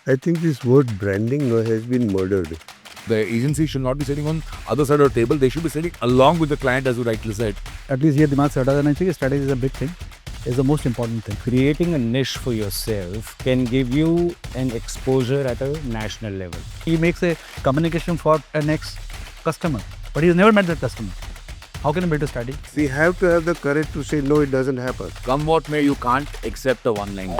I think this word branding has been murdered. The agency should not be sitting on other side of the table. They should be sitting along with the client, as you rightly said. At least ये दिमाग से हटा देना चाहिए. Strategy is a big thing. Is the most important thing. Creating a niche for yourself can give you an exposure at a national level. He makes a communication for an ex-customer, but he's never met that customer. How can he build a strategy? We have to have the courage to say no, it doesn't happen. Come what may, you can't accept a one-line.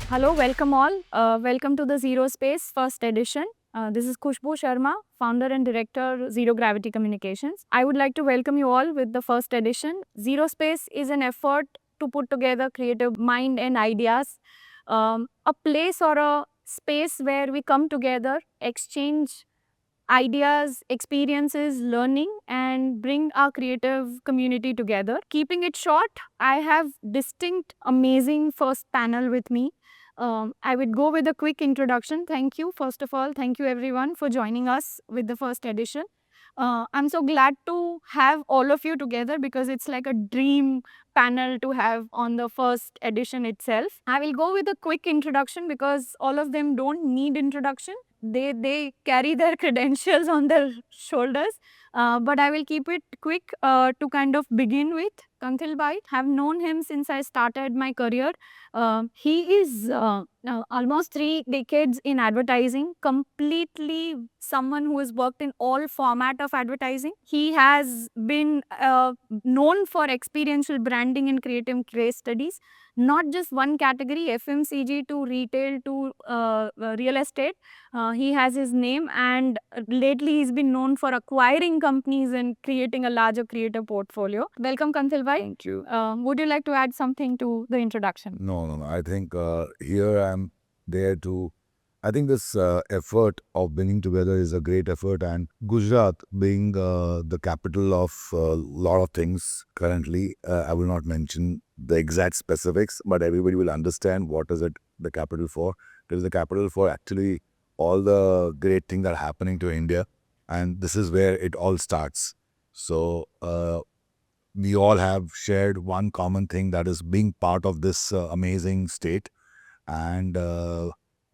Hello, welcome all. Welcome to the Zero Space first edition. This is Khushbu Sharma, founder and director, Zero Gravity Communications. I would like to welcome you all with the first edition. Zero Space is an effort to put together creative mind and ideas, a place or a space where we come together, exchange ideas, experiences, learning, and bring our creative community together. Keeping it short, I have distinct, amazing first panel with me. I would go with a quick introduction. Thank you. First of all, thank you everyone for joining us with the first edition. I'm so glad to have all of you together because it's like a dream panel to have on the first edition itself. I will go with a quick introduction because all of them don't need introduction. They carry their credentials on their shoulders. But I will keep it quick to kind of begin with. Kanthil Bhai, have known him since I started my career. He is almost 3 decades in advertising, completely someone who has worked in all format of advertising. He has been known for experiential branding and creative case studies, not just one category, FMCG to retail to real estate. He has his name, and lately he's been known for acquiring companies and creating a larger creative portfolio. Welcome, Kanthil Bhai. Thank you. Would you like to add something to the introduction? No. I think here I'm there to. I think this effort of bringing together is a great effort, and Gujarat being the capital of a lot of things currently, I will not mention the exact specifics, but everybody will understand what is it the capital for. It is the capital for actually all the great things that are happening to India, and this is where it all starts. So we all have shared one common thing, that is being part of this amazing state, and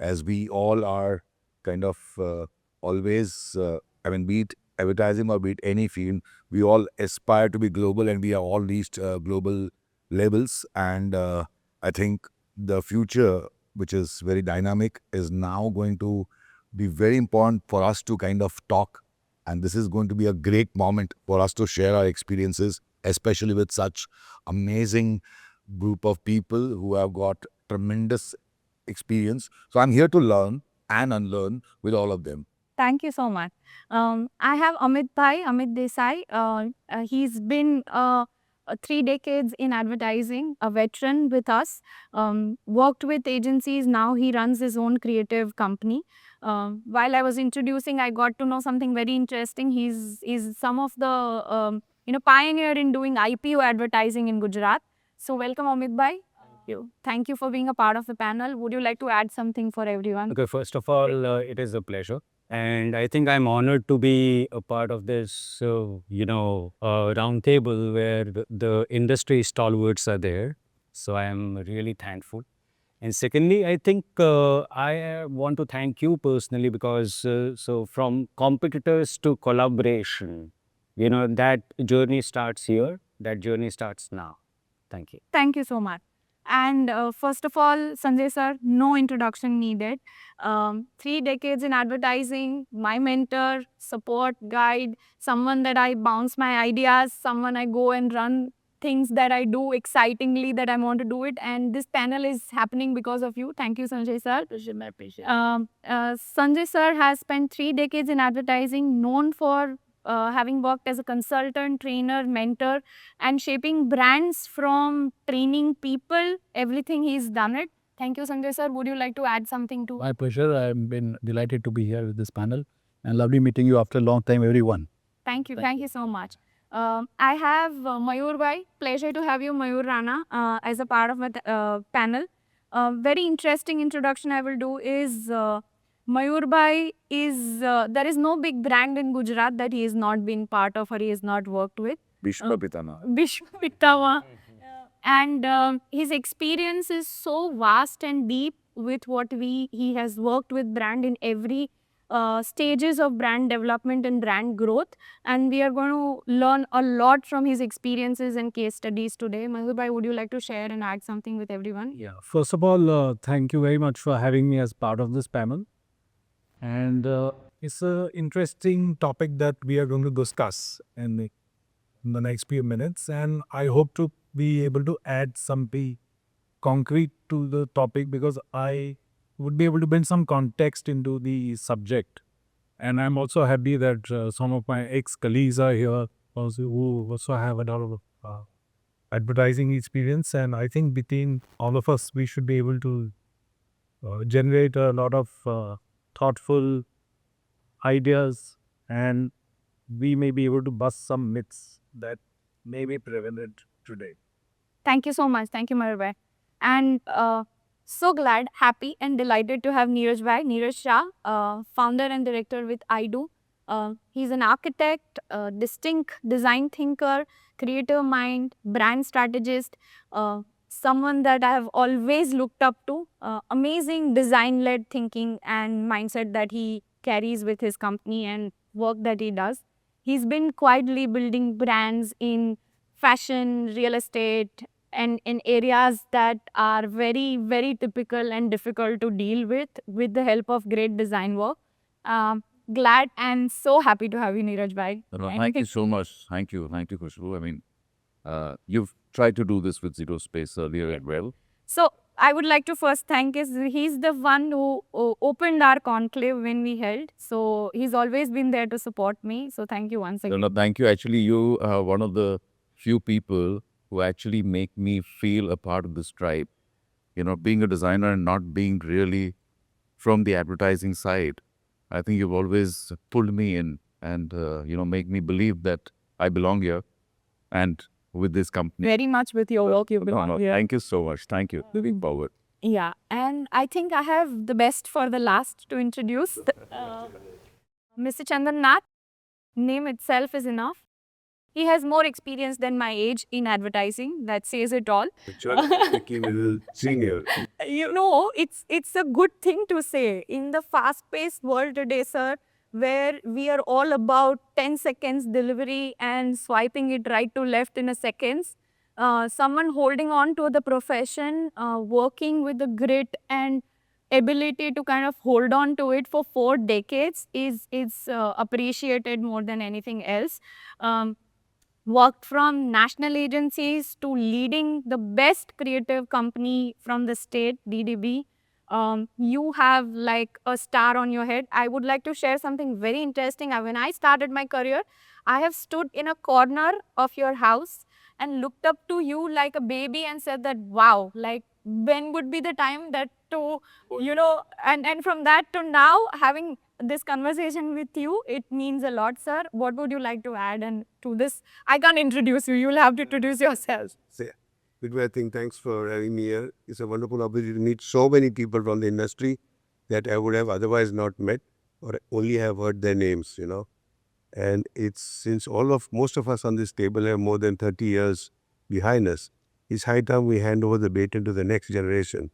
as we all are kind of always, be it advertising or be it any field, we all aspire to be global, and we are all reached global levels. And I think the future, which is very dynamic, is now going to be very important for us to kind of talk. And this is going to be a great moment for us to share our experiences, especially with such amazing group of people who have got tremendous experience. So I'm here to learn and unlearn with all of them. Thank you so much. I have Amit Bhai, Amit Desai. He's been 3 decades in advertising, a veteran with us, worked with agencies. Now he runs his own creative company. While I was introducing, I got to know something very interesting. He's some of the pioneer in doing IPO advertising in Gujarat. So welcome, Amit Bhai. Thank you for being a part of the panel. Would you like to add something for everyone? Okay, first of all, it is a pleasure. And I think I'm honored to be a part of this, roundtable where the industry stalwarts are there. So I am really thankful. And secondly, I think I want to thank you personally because so from competitors to collaboration, that journey starts here. That journey starts now. Thank you. Thank you so much. And first of all, Sanjay sir, no introduction needed. 3 decades in advertising, my mentor, support, guide, someone that I bounce my ideas, someone I go and run things that I do excitingly that I want to do it. And this panel is happening because of you. Thank you, Sanjay sir. My pleasure. Sanjay sir has spent 3 decades in advertising, known for having worked as a consultant, trainer, mentor, and shaping brands from training people, everything he's done it. Thank you, Sanjay sir. Would you like to add something to? My pleasure. I've been delighted to be here with this panel, and lovely meeting you after a long time, everyone. Thank you. Thank you so much. I have Mayur Bhai. Pleasure to have you, Mayur Rana, as a part of my panel. Very interesting introduction I will do is Mayur Bhai is, there is no big brand in Gujarat that he has not been part of or he has not worked with. Bhishma Pitama. Bhishma Pitama. And his experience is so vast and deep with what he has worked with brand in every stages of brand development and brand growth. And we are going to learn a lot from his experiences and case studies today. Mahbub, would you like to share and add something with everyone? Yeah, first of all, thank you very much for having me as part of this panel. And it's an interesting topic that we are going to discuss in the next few minutes. And I hope to be able to add something concrete to the topic because I would be able to bring some context into the subject. And I'm also happy that some of my ex-colleagues are here also, who also have a lot of advertising experience. And I think between all of us, we should be able to generate a lot of thoughtful ideas, and we may be able to bust some myths that may be prevalent today. Thank you so much. Thank you, Mahbub. And so glad, happy, and delighted to have Neeraj Bhai, Neeraj Shah, founder and director with I Do. He's an architect, distinct design thinker, creative mind, brand strategist, someone that I have always looked up to. Amazing design-led thinking and mindset that he carries with his company and work that he does. He's been quietly building brands in fashion, real estate, and in areas that are very, very typical and difficult to deal with the help of great design work. Glad and so happy to have you, Neeraj Bhai. Thank you so much. Thank you, Khushbu. I mean, you've tried to do this with Zero Space earlier as well. So I would like to first thank he's the one who opened our conclave when we held. So he's always been there to support me. So thank you once again. No, thank you. Actually, you are one of the few people who actually make me feel a part of this tribe. You know, being a designer and not being really from the advertising side, I think you've always pulled me in and, make me believe that I belong here and with this company. Very much with your work you belong here. Thank you so much. Thank you. Looking forward. Yeah, and I think I have the best for the last to introduce. Mr. Chandan Nath, name itself is enough. He has more experience than my age in advertising. That says it all. Senior. You know, it's a good thing to say. In the fast-paced world today, sir, where we are all about 10 seconds delivery and swiping it right to left in a seconds, someone holding on to the profession, working with the grit and ability to kind of hold on to it for 4 decades is appreciated more than anything else. Worked from national agencies to leading the best creative company from the state, DDB. You have like a star on your head. I would like to share something very interesting. When I started my career, I have stood in a corner of your house and looked up to you like a baby and said that, wow, like when would be the time that to, and from that to now having this conversation with you, it means a lot, sir. What would you like to add and to this? I can't introduce you. You'll have to introduce yourself. I think thanks for having me here. It's a wonderful opportunity to meet so many people from the industry that I would have otherwise not met or only have heard their names, And it's since most of us on this table have more than 30 years behind us, it's high time we hand over the baton to the next generation,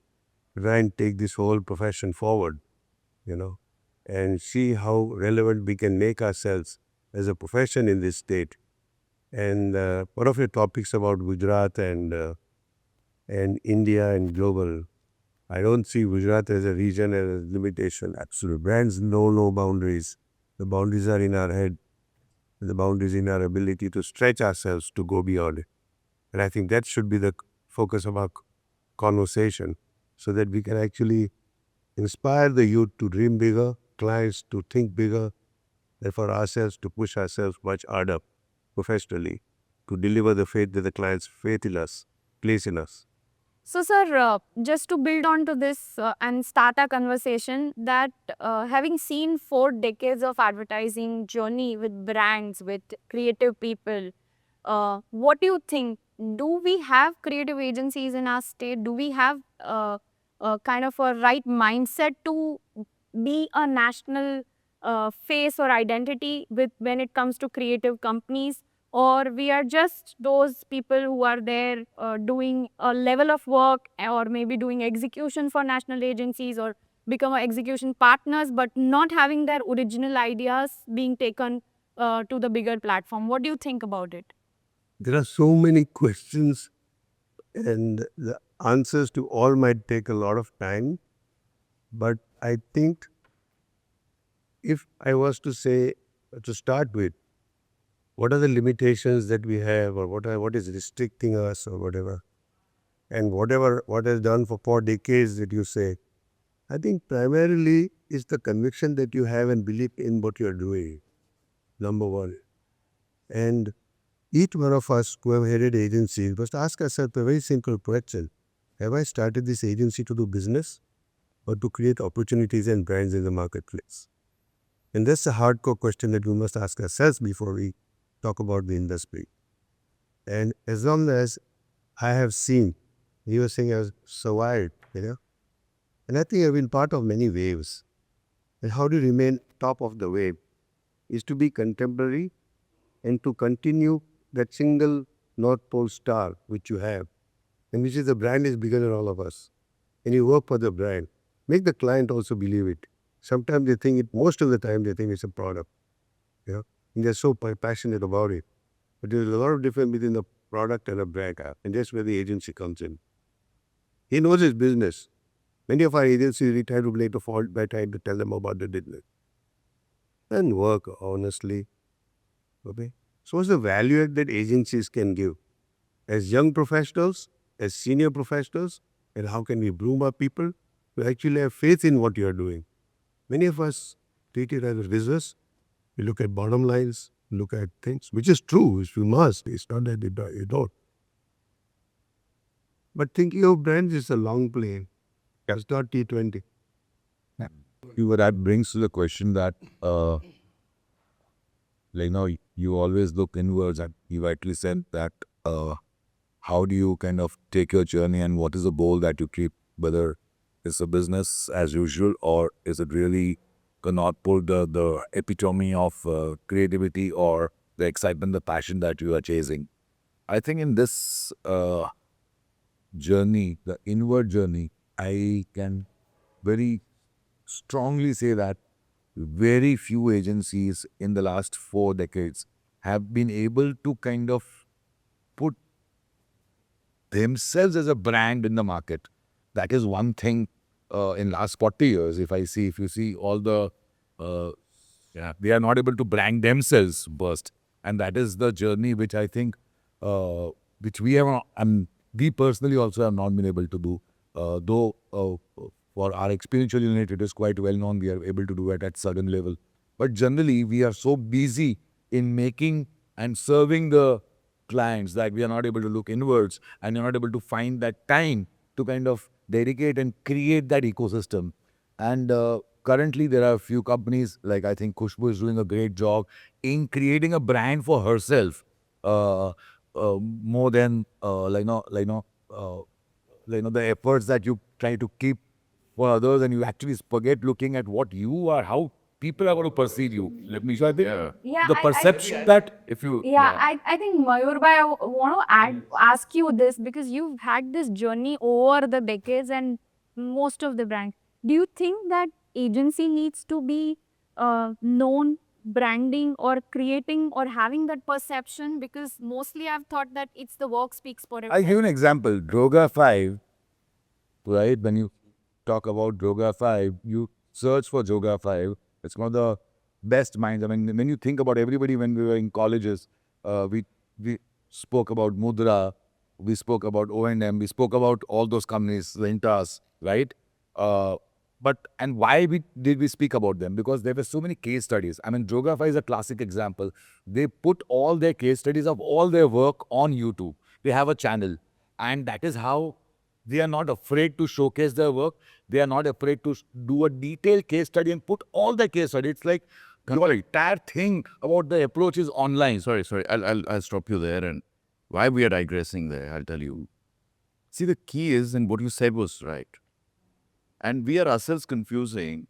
try and take this whole profession forward, and see how relevant we can make ourselves as a profession in this state. And one of your topics about Gujarat and India and global, I don't see Gujarat as a region as a limitation. Absolute brands know no boundaries. The boundaries are in our head. The boundaries in our ability to stretch ourselves to go beyond it. And I think that should be the focus of our conversation, so that we can actually inspire the youth to dream bigger, clients to think bigger, and for ourselves to push ourselves much harder professionally to deliver the faith that the clients faith in us, place in us. So, sir, just to build on to this and start a conversation, that having seen 4 decades of advertising journey with brands, with creative people, what do you think? Do we have creative agencies in our state? Do we have kind of a right mindset to be a national face or identity when it comes to creative companies? or we are just those people who are there doing a level of work, or maybe doing execution for national agencies, or become execution partners, but not having their original ideas being taken to the bigger platform. What do you think about it? There are so many questions, and the answers to all might take a lot of time. But I think if I was to say, to start with, what are the limitations that we have, or what is restricting us, or whatever, and what has done for 4 decades that you say, I think primarily is the conviction that you have and belief in what you are doing, number one. And each one of us who have headed agencies must ask ourselves a very simple question. Have I started this agency to do business or to create opportunities and brands in the marketplace? And that's a hardcore question that we must ask ourselves before we talk about the industry. And as long as I have seen, you were saying I was survived, and I think I've been part of many waves. And how to remain top of the wave is to be contemporary and to continue that single North Pole star which you have, and which is the brand is bigger than all of us. And you work for the brand. Make the client also believe it. Sometimes they think it, most of the time they think it's a product. And they're so passionate about it. But there's a lot of difference between the product and a brand. And that's where the agency comes in. He knows his business. Many of our agencies we try to play the fault by trying to tell them about the business. And work honestly. Okay. So what's the value add that agencies can give? As young professionals, as senior professionals, and how can we groom our people to actually have faith in what you are doing? Many of us treat it as a business. We look at bottom lines, look at things, which is true, which we must. It's not that you don't. But thinking of brands is a long play. It's not T20. That brings to the question that, you always look inwards, and you rightly said that, how do you kind of take your journey and what is the goal that you keep, whether it's a business as usual or is it really cannot pull the epitome of creativity or the excitement, the passion that you are chasing. I think in this journey, the inward journey, I can very strongly say that very few agencies in the last 4 decades have been able to kind of put themselves as a brand in the market. That is one thing in last 40 years. If you see all the, they are not able to brand themselves first. And that is the journey which I think, which we personally also have not been able to do. Though for our experiential unit, it is quite well known, we are able to do it at certain level. But generally, we are so busy in making and serving the clients that we are not able to look inwards, and you're not able to find that time to kind of dedicate and create that ecosystem. And currently, there are a few companies, like I think Khushbu is doing a great job in creating a brand for herself, more than the efforts that you try to keep for others, and you actually forget looking at what you are, how people are going to perceive you. Let me. So I think the perception that if you I think Mayur bhai, I want to ask you this, because you've had this journey over the decades and most of the brands. Do you think that agency needs to be known, branding, or creating, or having that perception? Because mostly I've thought that it's the work speaks for I'll give you an example. Droga 5, right? When you talk about Droga 5, you search for Droga 5. It's one of the best minds. I mean, when you think about everybody, when we were in colleges, we spoke about Mudra, we spoke about O&M, we spoke about all those companies, Lentas, right? And why did we speak about them? Because there were so many case studies. I mean, Droga5 is a classic example. They put all their case studies of all their work on YouTube. They have a channel. And that is how they are not afraid to showcase their work. They are not afraid to do a detailed case study and put all the case study. It's like your entire thing about the approach is online. Sorry. I'll stop you there. And why we are digressing there, I'll tell you. See, the key is, and what you said was right. And we are ourselves confusing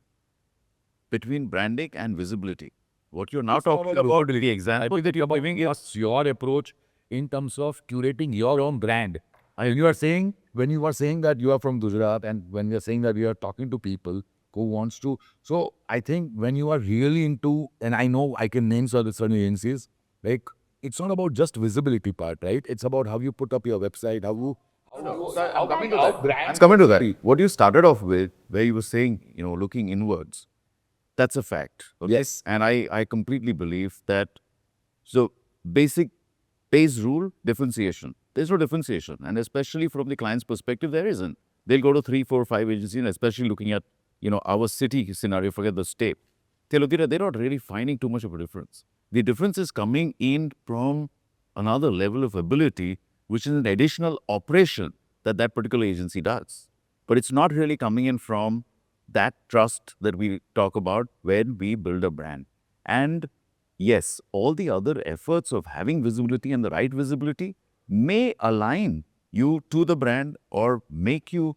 between branding and visibility. What you're now talking about the example that you are giving us your approach in terms of curating your own brand. And you are saying, when you are saying that you are from Gujarat, and when you're saying that you are talking to people who wants to, so I think when you are really into, and I know I can name certain agencies, like it's not about just visibility part, right? It's about how you put up your website, how you, I'm coming to that. I'm coming to that. What you started off with, where you were saying, looking inwards, that's a fact. Okay? Yes. And I completely believe that. So basic pays rule, differentiation. There's no differentiation. And especially from the client's perspective, there isn't. They'll go to 3, 4, 5 agencies, and especially looking at, our city scenario, forget the state. They're looking at, they're not really finding too much of a difference. The difference is coming in from another level of ability, which is an additional operation that that particular agency does. But it's not really coming in from that trust that we talk about when we build a brand. And yes, all the other efforts of having visibility and the right visibility may align you to the brand or make you,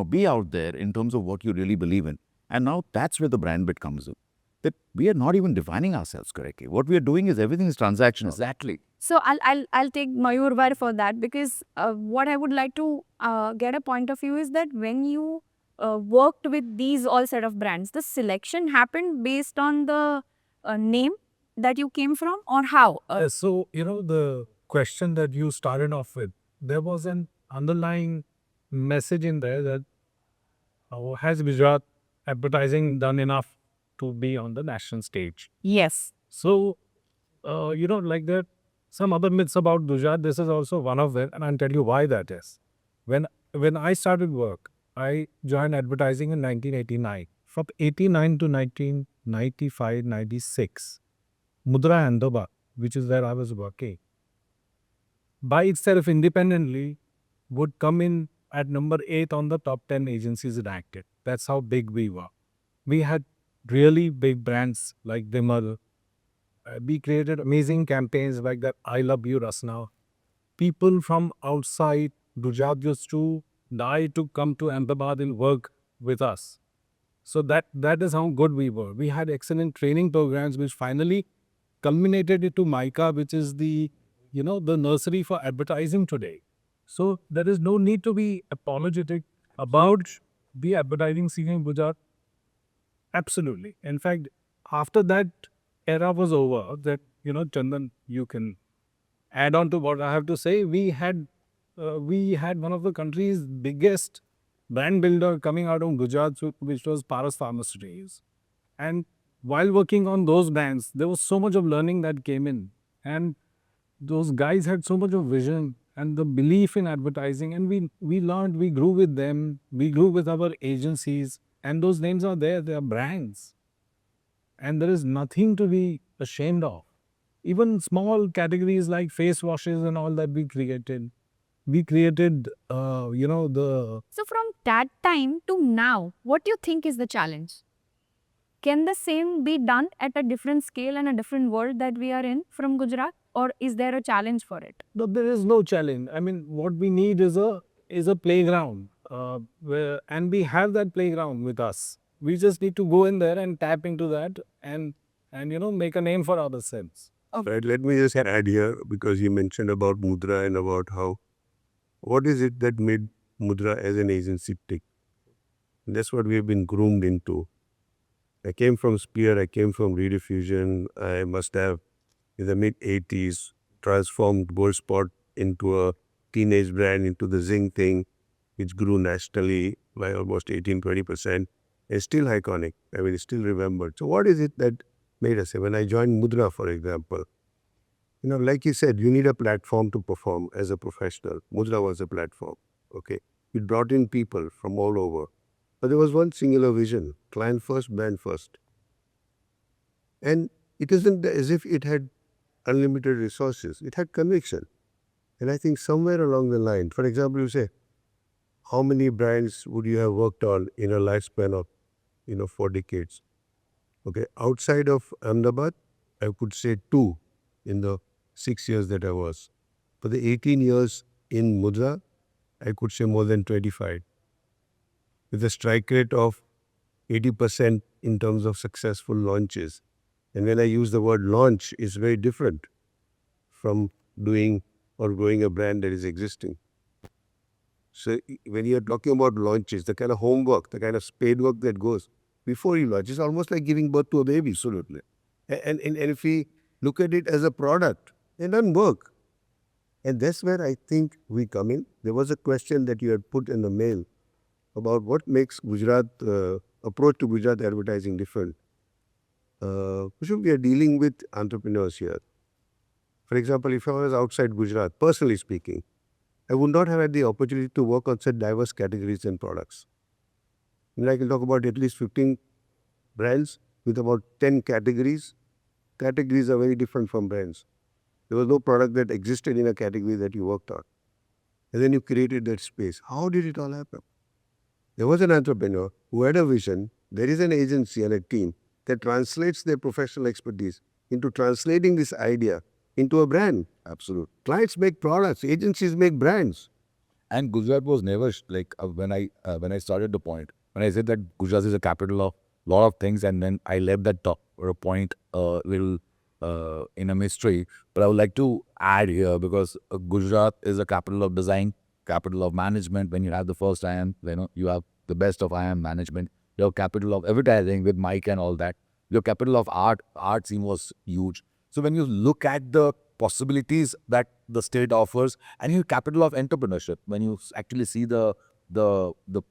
be out there in terms of what you really believe in. And now that's where the brand bit comes in. That we are not even defining ourselves correctly. What we are doing is everything is transactional. exactly. So I'll take Mayur Var for that, because what I would like to get a point of view is that when you worked with these all set of brands, the selection happened based on the name that you came from, or how? So, the question that you started off with, there was an underlying message in there that has Gujarat advertising done enough to be on the national stage? Yes. So, like that, some other myths about Gujarat, this is also one of them, and I'll tell you why that is. When I started work, I joined advertising in 1989. From 89 to 1995, 96, Mudra Ahmedabad, which is where I was working, by itself independently would come in at number 8 on the top 10 agencies ranked. That's how big we were. We had really big brands like Vimal. We created amazing campaigns like that I Love You Rasna. People from outside Gujarat used to die to come to Ahmedabad and work with us. So that is how good we were. We had excellent training programs which finally culminated into MICA, which is the nursery for advertising today. So there is no need to be apologetic about the advertising scene in Gujarat. Absolutely. In fact, after that era was over, that Chandan, you can add on to what I have to say. We had one of the country's biggest brand builder coming out of Gujarat, which was Paras Pharmaceuticals. And while working on those brands, there was so much of learning that came in. And those guys had so much of vision and the belief in advertising. And we learned, we grew with them, we grew with our agencies. And those names are there, they are brands. And there is nothing to be ashamed of. Even small categories like face washes and all that we created. We created, the... So from that time to now, what do you think is the challenge? Can the same be done at a different scale and a different world that we are in from Gujarat? Or is there a challenge for it? No, there is no challenge. I mean, what we need is a playground, and we have that playground with us. We just need to go in there and tap into that and make a name for ourselves. Right, let me just add here, because you mentioned about Mudra and about what is it that made Mudra as an agency tick? And that's what we have been groomed into. I came from Spear, I came from Rediffusion. I must have, in the mid-80s, transformed Gold Spot into a teenage brand, into the Zing thing, which grew nationally by almost 18-20%. It's still iconic. I mean, it's still remembered. So what is it that made us say, when I joined Mudra, for example, like you said, you need a platform to perform as a professional. Mudra was a platform, okay? We brought in people from all over. But there was one singular vision, client first, brand first. And it isn't as if it had unlimited resources. It had conviction. And I think somewhere along the line, for example, you say, how many brands would you have worked on in a lifespan of, 4 decades? Okay, outside of Ahmedabad, I could say 2 in the 6 years that I was. For the 18 years in Mudra, I could say more than 25. With a strike rate of 80% in terms of successful launches. And when I use the word launch, it's very different from doing or growing a brand that is existing. So when you're talking about launches, the kind of homework, the kind of spade work that goes before you launch, is almost like giving birth to a baby, absolutely. And if we look at it as a product, it doesn't work. And that's where I think we come in. There was a question that you had put in the mail about what makes Gujarat, approach to Gujarat advertising different. We are dealing with entrepreneurs here. For example, if I was outside Gujarat, personally speaking, I would not have had the opportunity to work on such diverse categories and products. I mean, I can talk about at least 15 brands with about 10 categories. Categories are very different from brands. There was no product that existed in a category that you worked on. And then you created that space. How did it all happen? There was an entrepreneur who had a vision. There is an agency and a team that translates their professional expertise into translating this idea into a brand. Absolutely. Clients make products, agencies make brands. And Gujarat was never when I started the point, when I said that Gujarat is a capital of a lot of things, and then I left that top or a point little in a mystery. But I would like to add here, because Gujarat is a capital of design, capital of management. When you have the first IM, you have the best of IM management. Your capital of advertising with Mike and all that. Your capital of art scene was huge. So when you look at the possibilities that the state offers, and your capital of entrepreneurship, when you actually see the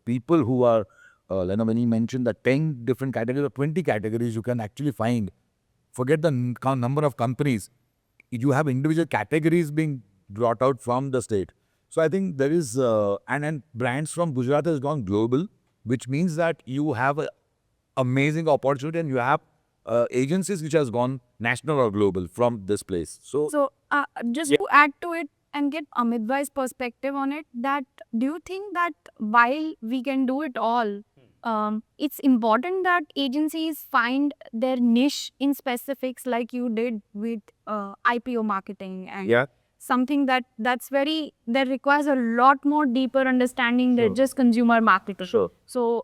people who are, when you mentioned the 10 different categories or 20 categories, you can actually find, forget the number of companies, you have individual categories being brought out from the state. So I think there is, and brands from Gujarat has gone global, which means that you have an amazing opportunity, and you have agencies which has gone national or global from this place. So Just to add to it and get Amit Bhai's perspective on it, that do you think that while we can do it all, it's important that agencies find their niche in specifics like you did with IPO marketing and something that requires a lot more deeper understanding than just consumer marketing. Sure. So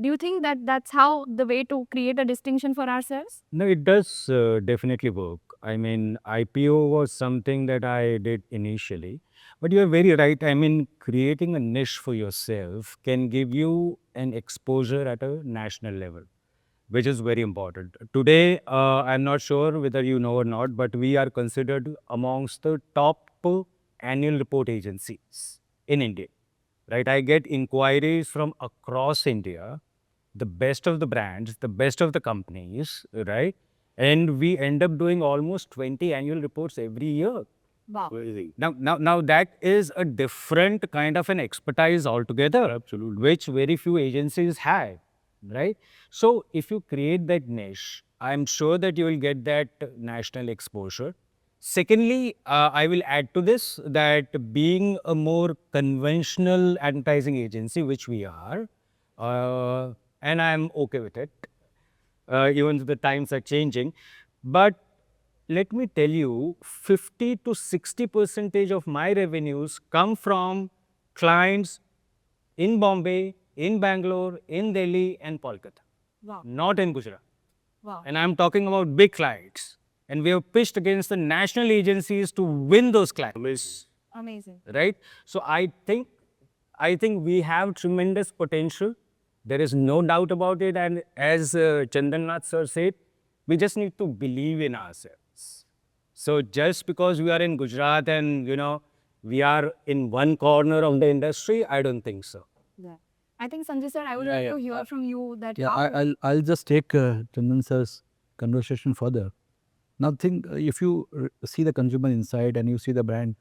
do you think that that's how the way to create a distinction for ourselves? No, it does definitely work. I mean, IPO was something that I did initially, but you're very right. I mean, creating a niche for yourself can give you an exposure at a national level, which is very important. Today, I'm not sure whether you know or not, but we are considered amongst the top annual report agencies in India, right? I get inquiries from across India, the best of the brands, the best of the companies, right? And we end up doing almost 20 annual reports every year. Wow. Now that is a different kind of an expertise altogether. Absolutely. Which very few agencies have, right? So if you create that niche, I'm sure that you will get that national exposure. Secondly, I will add to this that being a more conventional advertising agency, which we are, and I'm okay with it, even though the times are changing. But let me tell you, 50 to 60% of my revenues come from clients in Bombay, in Bangalore, in Delhi, and Kolkata. Wow. Not in Gujarat. Wow. And I'm talking about big clients. And we have pitched against the national agencies to win those clients. Amazing. Right? So I think we have tremendous potential. There is no doubt about it. And as Chandranath sir said, we just need to believe in ourselves. So just because we are in Gujarat and, we are in one corner of the industry, I don't think so. Yeah. I think Sanjay sir, I would like to hear from you that I'll just take Chandan sir's conversation further. Now think, if you see the consumer inside and you see the brand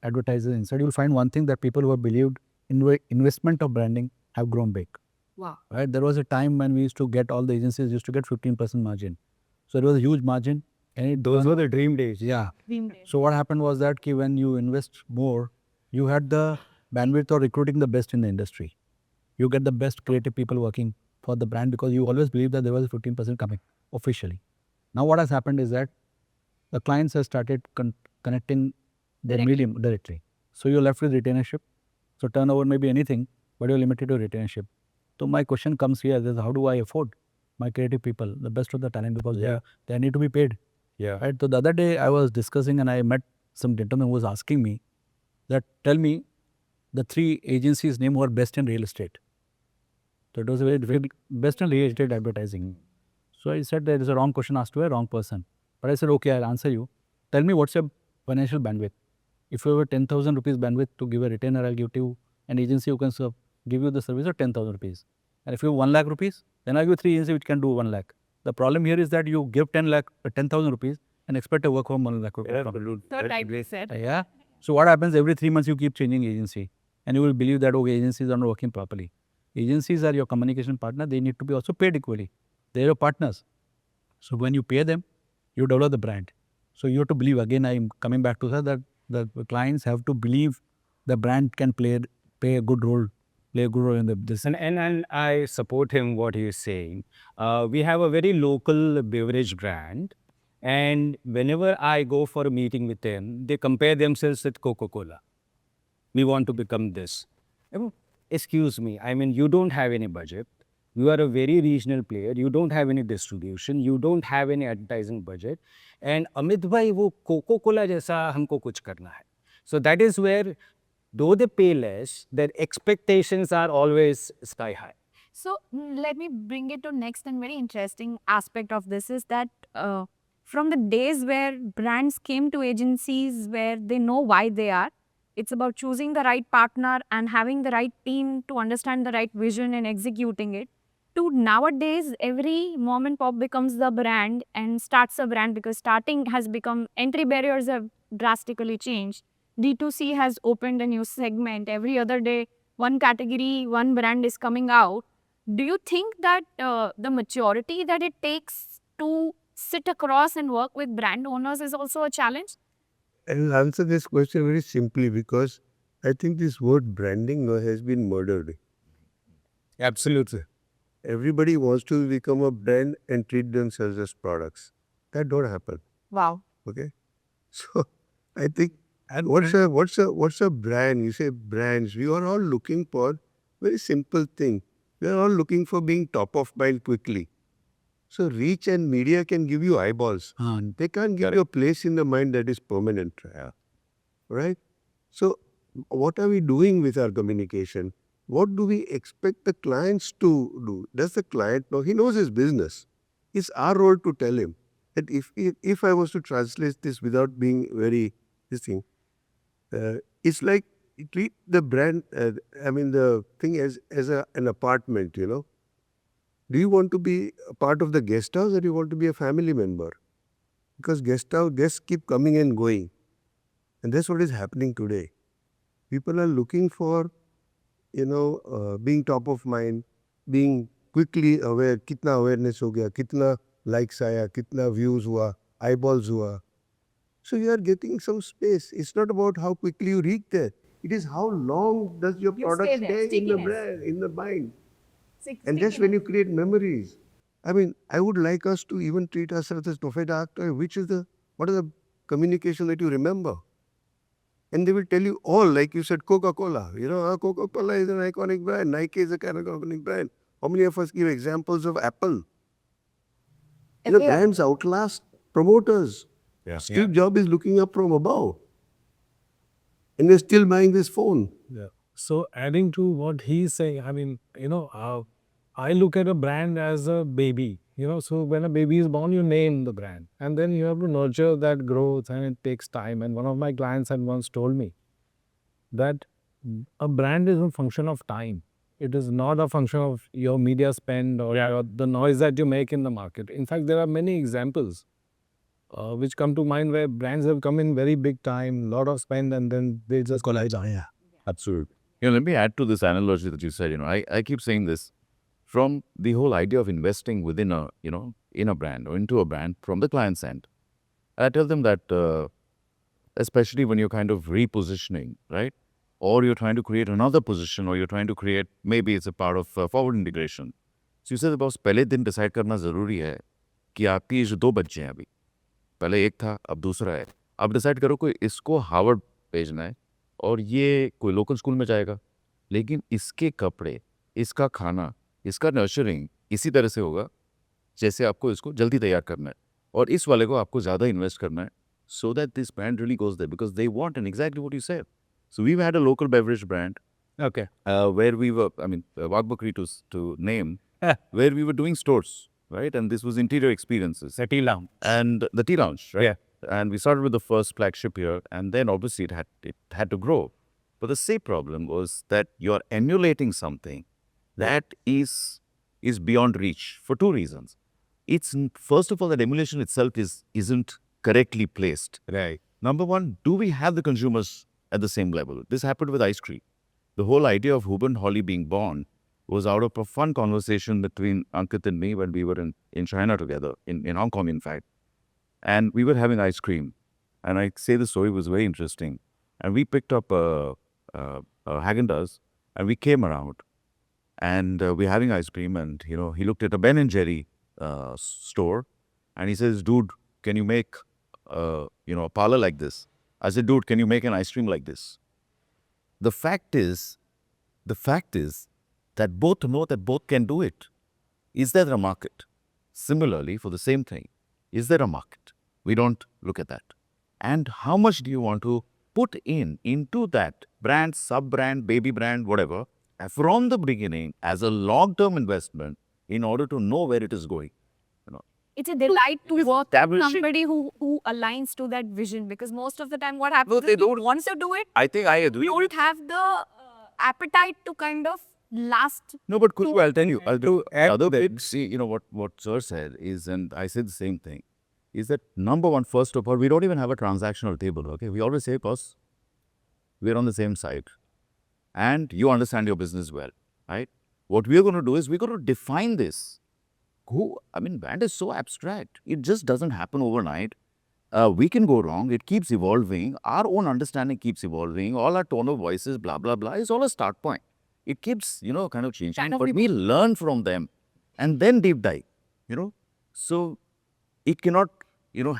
advertisers inside, you'll find one thing, that people who have believed in investment of branding have grown big. Wow. Right? There was a time when we used to get, all the agencies used to get 15% margin. So it was a huge margin. And Those were the dream days. Yeah. Dream day. So what happened was that when you invest more, you had the bandwidth of recruiting the best in the industry. You get the best creative people working for the brand, because you always believe that there was 15% coming officially. Now what has happened is that the clients have started connecting their medium directly. So you're left with retainership. So turnover may be anything, but you're limited to retainership. So my question comes here is, how do I afford my creative people, the best of the talent, because Yeah. they need to be paid. Yeah. Right. So the other day I was discussing and I met some gentleman who was asking me that, tell me the 3 agencies name who are best in real estate. So it was a very difficult, best in real estate advertising. So I said there is a wrong question asked to a wrong person. But I said, okay, I'll answer you. Tell me what's your financial bandwidth. If you have a 10,000 rupees bandwidth to give a retainer, I'll give to an agency who can give you the service of 10,000 rupees. And if you have 1 lakh rupees, then I'll give 3 agencies which can do 1 lakh. The problem here is that you give 10,000 rupees and expect to work from 1 lakh rupees. So rightly said. Yeah. So what happens every 3 months you keep changing agency and you will believe that, okay, agencies are not working properly. Agencies are your communication partner. They need to be also paid equally. They are your partners. So when you pay them, you develop the brand. So you have to believe, again, I'm coming back to that the clients have to believe the brand can play a good role in this. And I support him what he is saying. We have a very local beverage brand, and whenever I go for a meeting with them, they compare themselves with Coca-Cola. We want to become this. Excuse me, I mean, you don't have any budget. You are a very regional player. You don't have any distribution. You don't have any advertising budget. And Amit bhai, wo Coca-Cola jaisa humko kuch karna hai. So that is where, though they pay less, their expectations are always sky high. So let me bring it to next and very interesting aspect of this is that from the days where brands came to agencies where they know why they are, it's about choosing the right partner and having the right team to understand the right vision and executing it. To nowadays, every mom and pop becomes the brand and starts a brand because starting has become, entry barriers have drastically changed. D2C has opened a new segment. Every other day, one category, one brand is coming out. Do you think that the maturity that it takes to sit across and work with brand owners is also a challenge? I'll answer this question very simply because I think this word branding has been murdered. Absolutely. Everybody wants to become a brand and treat themselves as products. That don't happen. Wow. Okay, so I think what's a brand? You say brands. We are all looking for very simple thing. We are all looking for being top of mind quickly. So reach and media can give you eyeballs. They can't give you a place in the mind that is permanent. Right? So what are we doing with our communication? What do we expect the clients to do? Does the client know? He knows his business. It's our role to tell him that if I was to translate this without being very this thing, it's like treat the brand. The thing as an apartment. Do you want to be a part of the guest house or do you want to be a family member? Because guests keep coming and going. And that's what is happening today. People are looking for, being top of mind, being quickly aware, kitna awareness ho gaya, kitna likes aaya, kitna views hua, eyeballs hua. So you are getting some space. It's not about how quickly you reach there. It is how long does your product stay there, stay in the stickiness. brand, in the mind. And that's when you create memories. I would like us to even treat ourselves as Tofeda actor. What is the communication that you remember? And they will tell you all, like you said, Coca-Cola. Coca-Cola is an iconic brand. Nike is a kind of iconic brand. How many of us give examples of Apple? Brands outlast promoters. Yeah. Steve Jobs is looking up from above. And they're still buying this phone. Yeah. So adding to what he's saying, I look at a brand as a baby. So when a baby is born, you name the brand. And then you have to nurture that growth and it takes time. And one of my clients had once told me that a brand is a function of time. It is not a function of your media spend or the noise that you make in the market. In fact, there are many examples which come to mind where brands have come in very big time, lot of spend, and then they just collide. Absolutely. Let me add to this analogy that you said. I keep saying this from the whole idea of investing within in a brand or into a brand from the client's end. I tell them that, especially when you're kind of repositioning, right? Or you're trying to create another position, or you're trying to create, maybe it's a part of forward integration. So you said about पहले दिन decide करना ज़रूरी है कि आपकी जो 2 बच्चे हैं अभी, पहले एक था अब दूसरा है, अब डिसाइड करो कोई इसको हार्वर्ड भेजना है और ये कोई लोकल स्कूल में जाएगा, लेकिन इसके कपड़े, इसका खाना, इसका नर्चरिंग इसी तरह से होगा जैसे आपको इसको जल्दी तैयार करना है, और इस वाले को आपको ज़्यादा इन्वेस्ट करना है, so that this brand really goes there, because they want, and exactly what you said. So we've had a local beverage brand Okay. where we were, I mean, Wagbakri to name, where we were doing stores, right? And this was interior experiences. The tea lounge. And the tea lounge, right? Yeah. And we started with the first flagship here, and then obviously it had to grow. But the same problem was that you're emulating something that is beyond reach for two reasons. It's first of all, that emulation itself isn't correctly placed. Right. Number one, do we have the consumers at the same level? This happened with ice cream. The whole idea of Huban Holly being born was out of a fun conversation between Ankit and me when we were in China together, in Hong Kong, in fact. And we were having ice cream. And I say the story was very interesting. And we picked up a Haagen-Dazs, and we came around. And we're having ice cream, and, he looked at a Ben & Jerry store, and he says, dude, can you make, a parlor like this? I said, dude, can you make an ice cream like this? The fact is that both know that both can do it. Is there a market? Similarly, for the same thing, is there a market? We don't look at that. And how much do you want to put into that brand, sub-brand, baby brand, whatever, from the beginning as a long-term investment in order to know where it is going? It's a delight to work with establishing- somebody who aligns to that vision, because most of the time what happens No, is they we don't. want to do it, I think I agree. we don't have the appetite to kind of last. No, but Khushbu, I'll tell you. I'll do add other to bit. See, what Sir said is, and I said the same thing, is that number one, first of all, we don't even have a transactional table, okay? We always say, boss, we're on the same side. And you understand your business well, right? What we're going to do is we're going to define this. Brand is so abstract. It just doesn't happen overnight. We can go wrong. It keeps evolving. Our own understanding keeps evolving. All our tone of voices, blah, blah, blah, is all a start point. It keeps, kind of changing. But we learn from them and then deep dive, So it cannot,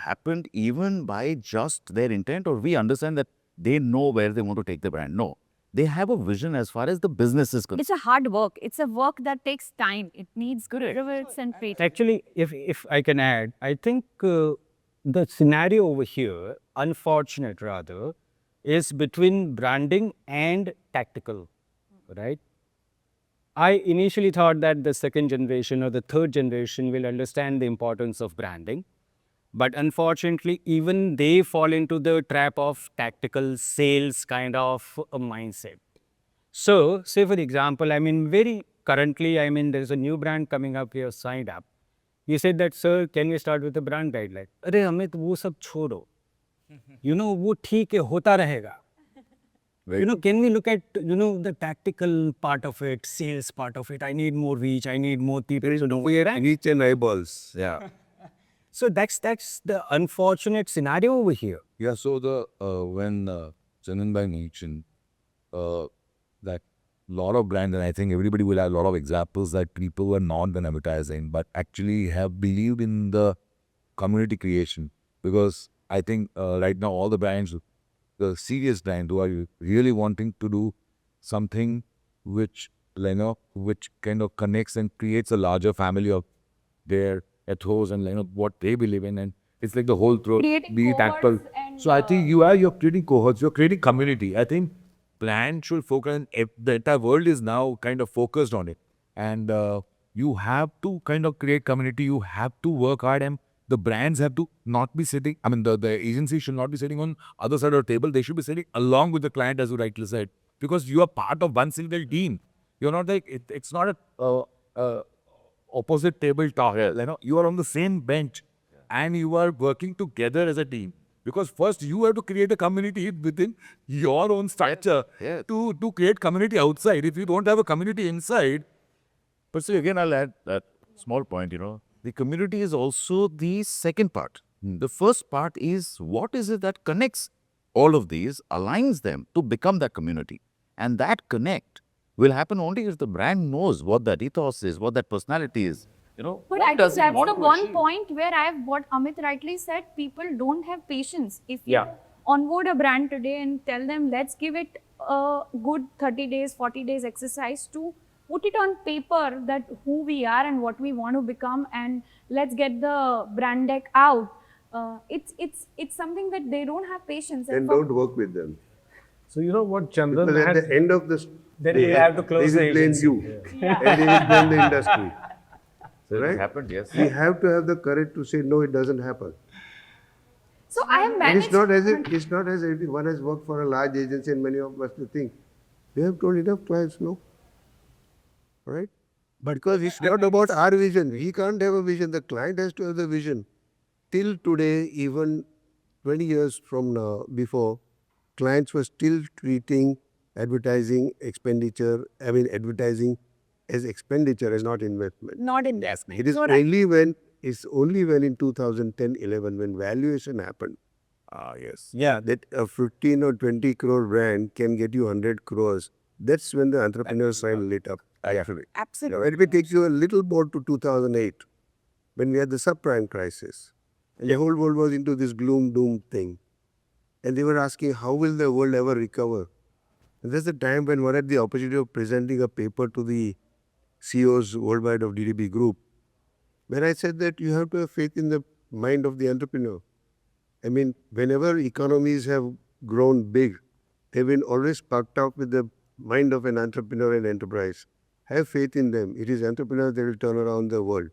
happen even by just their intent, or we understand that they know where they want to take the brand. No. They have a vision as far as the business is concerned. It's a hard work. It's a work that takes time. It needs perseverance and patience. Actually, if I can add, I think the scenario over here, unfortunate rather, is between branding and tactical, right? I initially thought that the second generation or the third generation will understand the importance of branding. But unfortunately, even they fall into the trap of tactical sales kind of a mindset. So, say for example, very currently, there's a new brand coming up here, signed up. He said that, sir, can we start with a brand guideline? अरे हमें तो वो सब छोड़ो. वो ठीक है, होता रहेगा. Can we look at, the tactical part of it, sales part of it? I need more reach, I need more people. Reach and eyeballs. Yeah. So that's the unfortunate scenario over here. Yeah, so when Chandan Bhai mentioned that lot of brands, and I think everybody will have a lot of examples that people were not done advertising, but actually have believed in the community creation. Because I think right now all the brands, the serious brands who are really wanting to do something which kind of connects and creates a larger family of their ethos and what they believe in, and it's like the whole throat, Creating be it tactile. cohorts and, So I think you're creating cohorts, you're creating community. I think brand should focus, and the entire world is now kind of focused on it. And you have to kind of create community, you have to work hard, and the brands have to not be sitting, the agency should not be sitting on other side of the table, they should be sitting along with the client, as you rightly said, because you are part of one single team. You're not like, it's not a opposite table talk. You are on the same bench and you are working together as a team. Because first you have to create a community within your own structure to create community outside. If you don't have a community inside. But see, again, I'll add that small point, the community is also the second part. The first part is, what is it that connects all of these, aligns them to become that community? And that connect will happen only if the brand knows what that ethos is, what that personality is. But I think that's the one point where what Amit rightly said, people don't have patience. If you onboard a brand today and tell them, let's give it a good 30 days, 40 days exercise to put it on paper that who we are and what we want to become, and let's get the brand deck out. It's something that they don't have patience. Then don't work with them. So you know what Chandran Because at had. the end of the Then day, they have to close they the will blame agency. you. Yeah. And they will blame the industry. So it Right? happened, yes. We have to have the courage to say, no, it doesn't happen. So I have And managed. it's not as if one has worked for a large agency and many of us think. We have told enough clients no. Right? But because it's not about our vision. We can't have a vision. The client has to have the vision. Till today, even 20 years from now, before, clients were still treating advertising as expenditure, as not investment. Not investment. It is So right. only when in 2010-11 when valuation happened. Yes. Yeah, that a 15 or 20 crore brand can get you 100 crores. That's when the entrepreneur's side lit up. Actually. Absolutely. Let me take you a little more to 2008 when we had the subprime crisis. And the whole world was into this gloom doom thing. And they were asking, how will the world ever recover? And that's the time when one had the opportunity of presenting a paper to the CEOs worldwide of DDB Group, when I said that you have to have faith in the mind of the entrepreneur. I mean, whenever economies have grown big, they've been always sparked up with the mind of an entrepreneur and enterprise. Have faith in them. It is entrepreneurs that will turn around the world.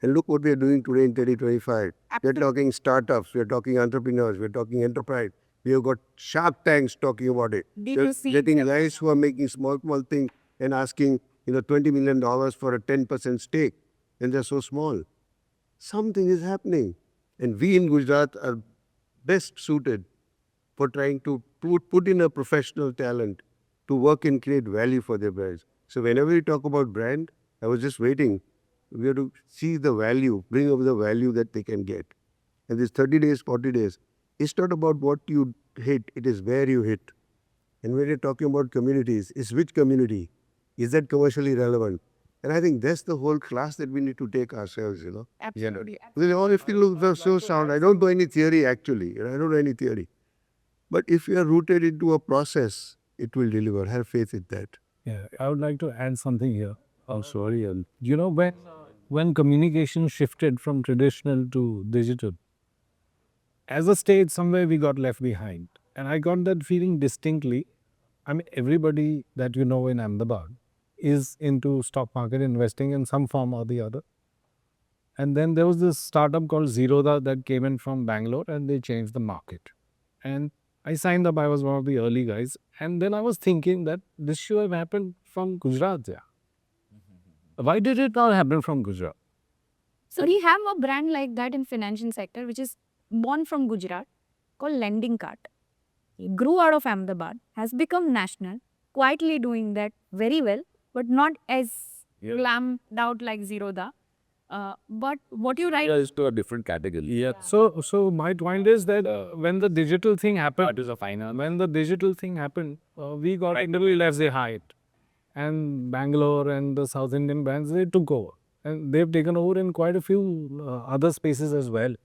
And look what we are doing today in 2025. We are talking startups, we are talking entrepreneurs, we are talking enterprise. We have got Shark Tanks talking about it. D2C. Getting guys who are making small things and asking, $20 million for a 10% stake. And they're so small. Something is happening. And we in Gujarat are best suited for trying to put in a professional talent to work and create value for their brands. So whenever we talk about brand, I was just waiting. We have to see the value, bring over the value that they can get. And this 30 days, 40 days, it's not about what you hit, it is where you hit. And when you're talking about communities, it's which community? Is that commercially relevant? And I think that's the whole class that we need to take ourselves, Absolutely. Because all if you look so sound, I don't know any theory actually. I don't know any theory. But if you are rooted into a process, it will deliver. Have faith in that. Yeah, I would like to add something here. Oh, sorry. You know, when communication shifted from traditional to digital, as a state, somewhere we got left behind. And I got that feeling distinctly. I mean, everybody that you know in Ahmedabad is into stock market investing in some form or the other. And then there was this startup called Zerodha that came in from Bangalore and they changed the market. And I signed up, I was one of the early guys. And then I was thinking that this should have happened from Gujarat. Yeah. Why did it not happen from Gujarat? So we have a brand like that in financial sector, which is born from Gujarat, called Lending Cart. It grew out of Ahmedabad, has become national, quietly doing that very well, but not as glammed out like Zerodha. But what you write, Is to a different category. Yeah. So my point is that when the digital thing happened, when the digital thing happened, we got really left behind. And Bangalore and the South Indian bands, they took over. And they've taken over in quite a few other spaces as well.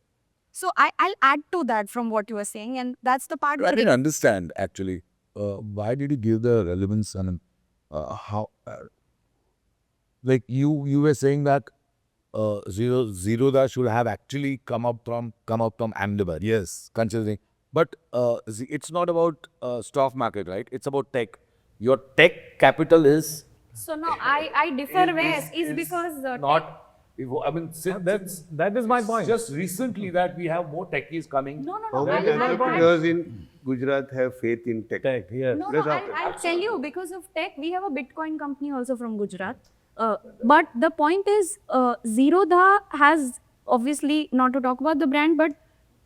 so I'll add to that from what you were saying, and that's the part I where didn't understand actually. Why did you give the relevance and how? Like you were saying that Zerodha should have actually come up from Ahmedabad. Yes, considering, but it's not about stock market, right? It's about tech. Your tech capital is So no, I differ where is because not. I mean, That is my point. just recently that we have more techies coming. no. How many entrepreneurs in Gujarat have faith in tech? Yeah. No, I'll tell you, because of tech, we have a Bitcoin company also from Gujarat. But the point is, Zerodha has obviously, not to talk about the brand, but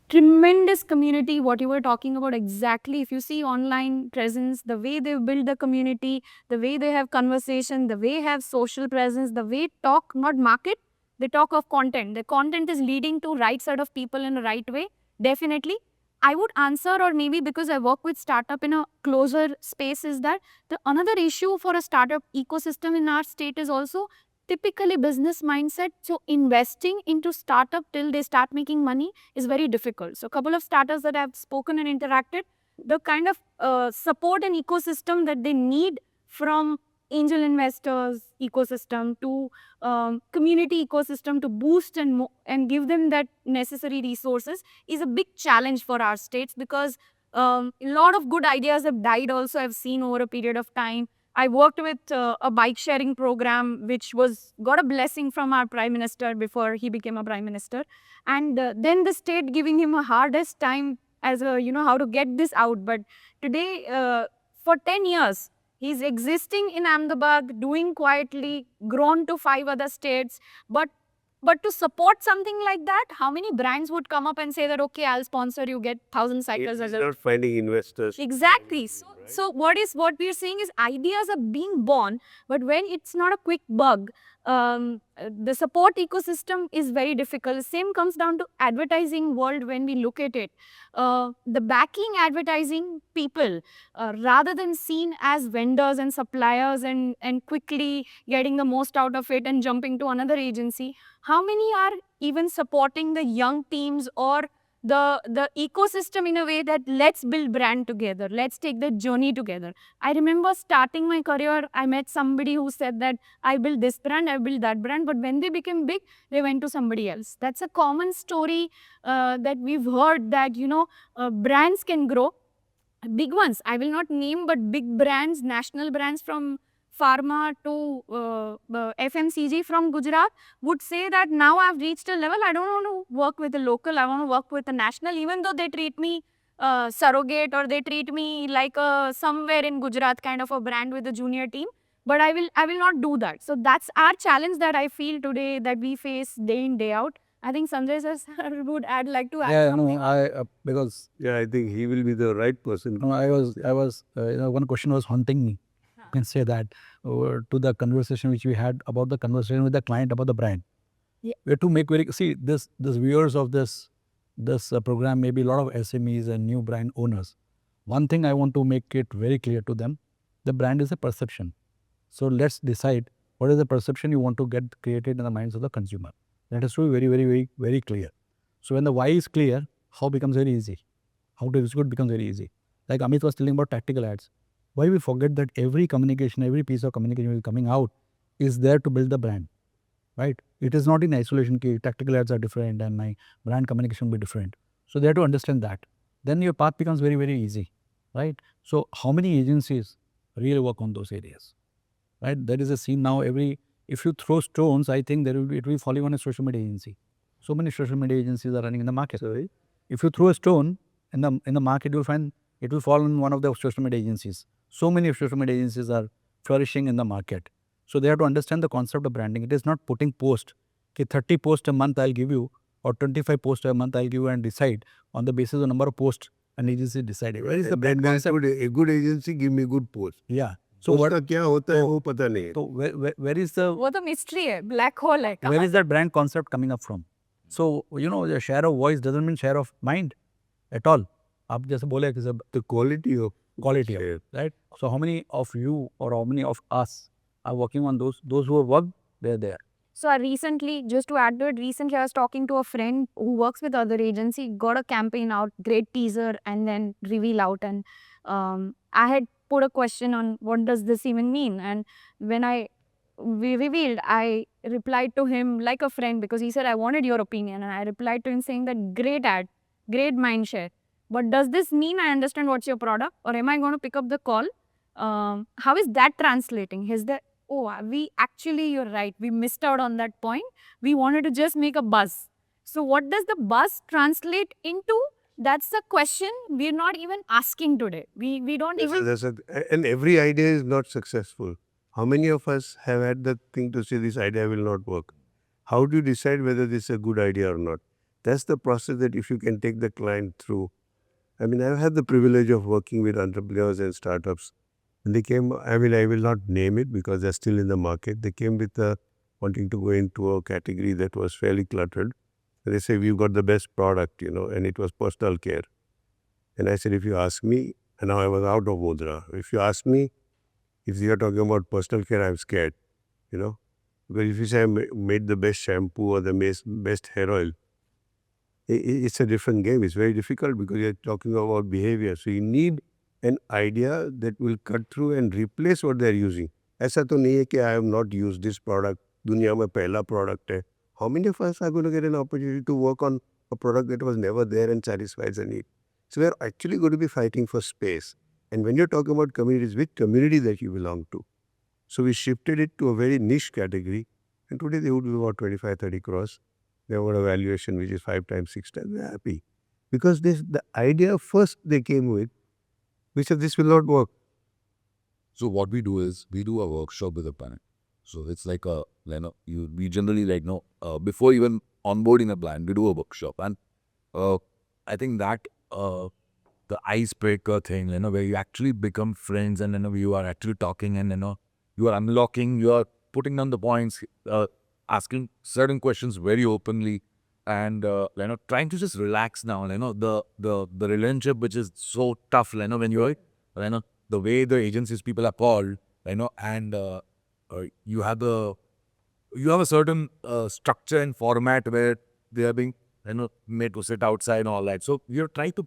tremendous community, what you were talking about exactly. If you see online presence, the way they build the community, the way they have conversation, the way they have social presence, the way talk, not market, they talk of content. The content is leading to right set of people in the right way, definitely. I would answer, or maybe because I work with startup in a closer space, is that the another issue for a startup ecosystem in our state is also typically business mindset. So investing into startup till they start making money is very difficult. So a couple of startups that I've spoken and interacted, the kind of support and ecosystem that they need from angel investors ecosystem, to community ecosystem to boost and give them that necessary resources is a big challenge for our states, because a lot of good ideas have died also, I've seen over a period of time. I worked with a bike sharing program which got a blessing from our prime minister before he became a prime minister, and then the state giving him a hardest time as a how to get this out. But today, for 10 years he's existing in Ahmedabad, doing quietly, grown to 5 other states. But to support something like that, how many brands would come up and say that, okay, I'll sponsor you, get 1,000 cycles It's as a... not finding investors. Exactly. So what we're saying is ideas are being born, but when it's not a quick bug, the support ecosystem is very difficult. Same comes down to advertising world when we look at it. The backing advertising people, rather than seen as vendors and suppliers and quickly getting the most out of it and jumping to another agency, how many are even supporting the young teams or the ecosystem in a way that let's build brand together, let's take the journey together. I remember starting my career, I met somebody who said that I built this brand, I built that brand, but when they became big, they went to somebody else. That's a common story that we've heard, that brands can grow. Big ones, I will not name, but big brands, national brands from pharma to FMCG from Gujarat would say that now I've reached a level, I don't want to work with a local, I want to work with a national, even though they treat me surrogate, or they treat me like somewhere in Gujarat kind of a brand with a junior team. But I will not do that. So that's our challenge that I feel today that we face day in, day out. I think Sanjay sir would like to add Yeah, something. Because Yeah, I think he will be the right person. I was one question was haunting me. You can say that to the conversation which we had about the conversation with the client about the brand. Yeah. We have to make this viewers of this program may be a lot of SMEs and new brand owners. One thing I want to make it very clear to them: the brand is a perception. So let's decide what is the perception you want to get created in the minds of the consumer. That has to be very, very, very, very clear. So when the why is clear, how becomes very easy. How to execute becomes very easy. Like Amit was telling about tactical ads. Why we forget that every communication, every piece of communication coming out is there to build the brand, right? It is not in isolation. Tactical ads are different and my brand communication will be different. So they have to understand that. Then your path becomes very, very easy, right? So how many agencies really work on those areas, right? There is a scene now. If you throw stones, I think it will be falling on a social media agency. So many social media agencies are running in the market. Sorry? If you throw a stone in the market, you will find it will fall on one of the social media agencies. So many social media agencies are flourishing in the market. So they have to understand the concept of branding. It is not putting post. Okay, 30 posts a month I'll give you, or 25 posts a month I'll give you, and decide on the basis of number of posts an agency decided. Where is the brand concept? A good agency give me good post. Yeah. So what? उसका क्या होता है वो पता नहीं है. So where is the वो तो mystery है, black hole है. where is that brand concept coming up from? So the share of voice doesn't mean share of mind at all. आप जैसे बोले कि The quality of quality, right? So how many of you or how many of us are working on those who have worked? They're there. So I recently, just to add to it, recently I was talking to a friend who works with other agency, got a campaign out, great teaser, and then reveal out. And I had put a question on what does this even mean? And when we revealed, I replied to him like a friend, because he said, I wanted your opinion. And I replied to him saying that great ad, great mind share. But does this mean I understand what's your product, or am I going to pick up the call? How is that translating? Is that, oh, you're right, we missed out on that point. We wanted to just make a buzz. So what does the buzz translate into? That's the question we're not even asking today. We don't even... And every idea is not successful. How many of us have had the thing to say this idea will not work? How do you decide whether this is a good idea or not? That's the process that if you can take the client through. I mean, I've had the privilege of working with entrepreneurs and startups. And they came, I will not name it because they're still in the market. They came with wanting to go into a category that was fairly cluttered. They say, we've got the best product, and it was personal care. And I said, if you ask me, and now I was out of Mudra, if you ask me, if you are talking about personal care, I'm scared, Because if you say I made the best shampoo or the best hair oil, it's a different game. It's very difficult because you're talking about behavior. So you need an idea that will cut through and replace what they're using. ऐसा तो नहीं है कि I have not used this product, दुनिया में पहला product है. How many of us are going to get an opportunity to work on a product that was never there and satisfies a need? So we are actually going to be fighting for space. And when you're talking about communities, which community that you belong to? So we shifted it to a very niche category. And today they would be about 25, 30 crores. They have a valuation which is 5 times, 6 times. They're happy. Because the idea first they came with, we said this will not work. So what we do is we do a workshop with a client. So it's like a, we generally before even onboarding a client, we do a workshop. And I think that the icebreaker thing, where you actually become friends and, you are actually talking and, you are unlocking, you are putting down the points, asking certain questions very openly and, trying to just relax now, the relationship which is so tough, when you're, the way the agencies people are called, and you have a certain structure and format where they are being, made to sit outside and all that. So we are trying to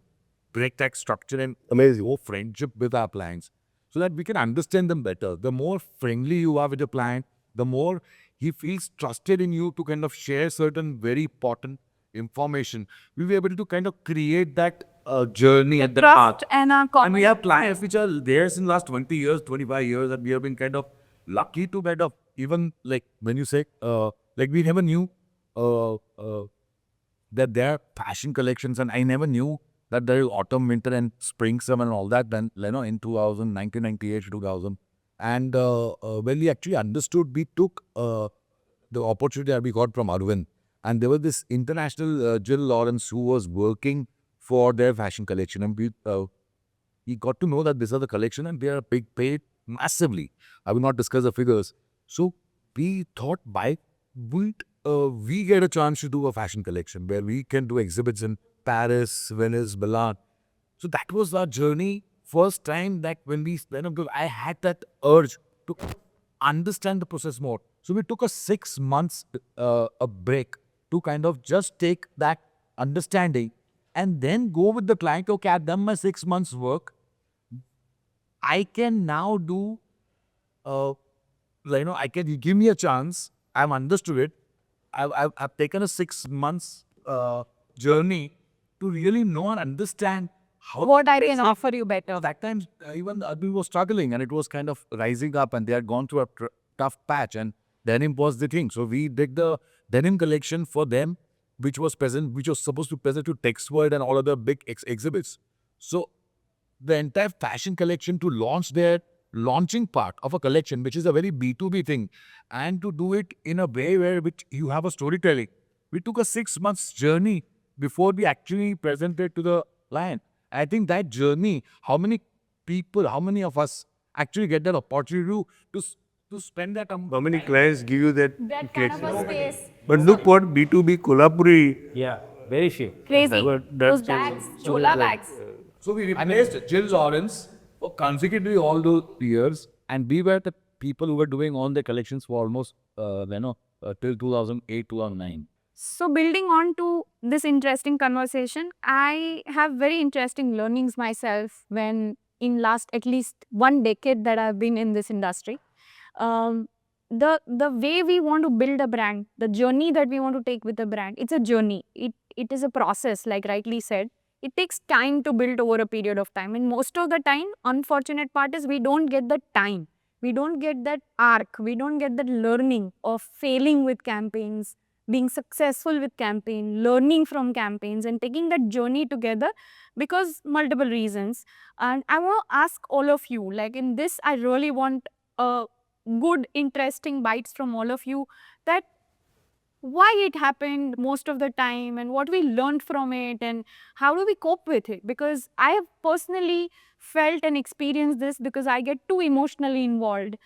break that structure and amazing friendship with our clients so that we can understand them better. The more friendly you are with your client, the more he feels trusted in you to kind of share certain very important information. We'll be able to kind of create that journey at the heart. Trust and And we have clients which are there since last 20 years, 25 years, and we have been kind of lucky to kind of even like when you say, like we never knew that there are fashion collections, and I never knew that there is autumn, winter, and spring, summer, and all that. Then, in 2000, 1998, 2000. And when we actually understood, we took the opportunity that we got from Arvind. And there was this international Jill Lawrence who was working for their fashion collection. And we got to know that these are the collection and they are big paid massively. I will not discuss the figures. So we thought we get a chance to do a fashion collection where we can do exhibits in Paris, Venice, Milan. So that was our journey. First time that when I had that urge to understand the process more. So we took a 6 months a break to kind of just take that understanding and then go with the client. Okay, I've done my 6 months work. I can now do, I can, you give me a chance. I've understood it. I've taken a 6 months journey to really know and understand what I can offer you better. that time even we were struggling and it was kind of rising up and they had gone through a tough patch and denim was the thing. So we did the denim collection for them, which was supposed to present to Tex World and all other big exhibits. So the entire fashion collection to launch their launching part of a collection, which is a very B2B thing, and to do it in a way where which you have a storytelling. We took a 6 months journey before we actually presented to the client. I think that journey, how many of us actually get that opportunity to spend that How many clients give you that Kind of a space. But look what B2B Kolhapuri. Yeah, very chic. Crazy. But Those bags, chola bags. So we replaced Jill Lawrence for consecutively all those years, And we were the people who were doing all the collections for almost, till 2008, 2009. So building on to this interesting conversation, I have very interesting learnings myself when in last at least 1 decade that I've been in this industry. The way we want to build a brand, the journey that we want to take with a brand, it's a journey. It is a process, like rightly said. It takes time to build over a period of time. And most of the time, unfortunate part is we don't get the time. We don't get that arc. We don't get that learning of failing with campaigns, being successful with campaign, learning from campaigns and taking that journey together because multiple reasons. And I want to ask all of you, like in this, I really want good, interesting bites from all of you that why it happened most of the time and what we learned from it and how do we cope with it, because I have personally felt and experienced this because I get too emotionally involved,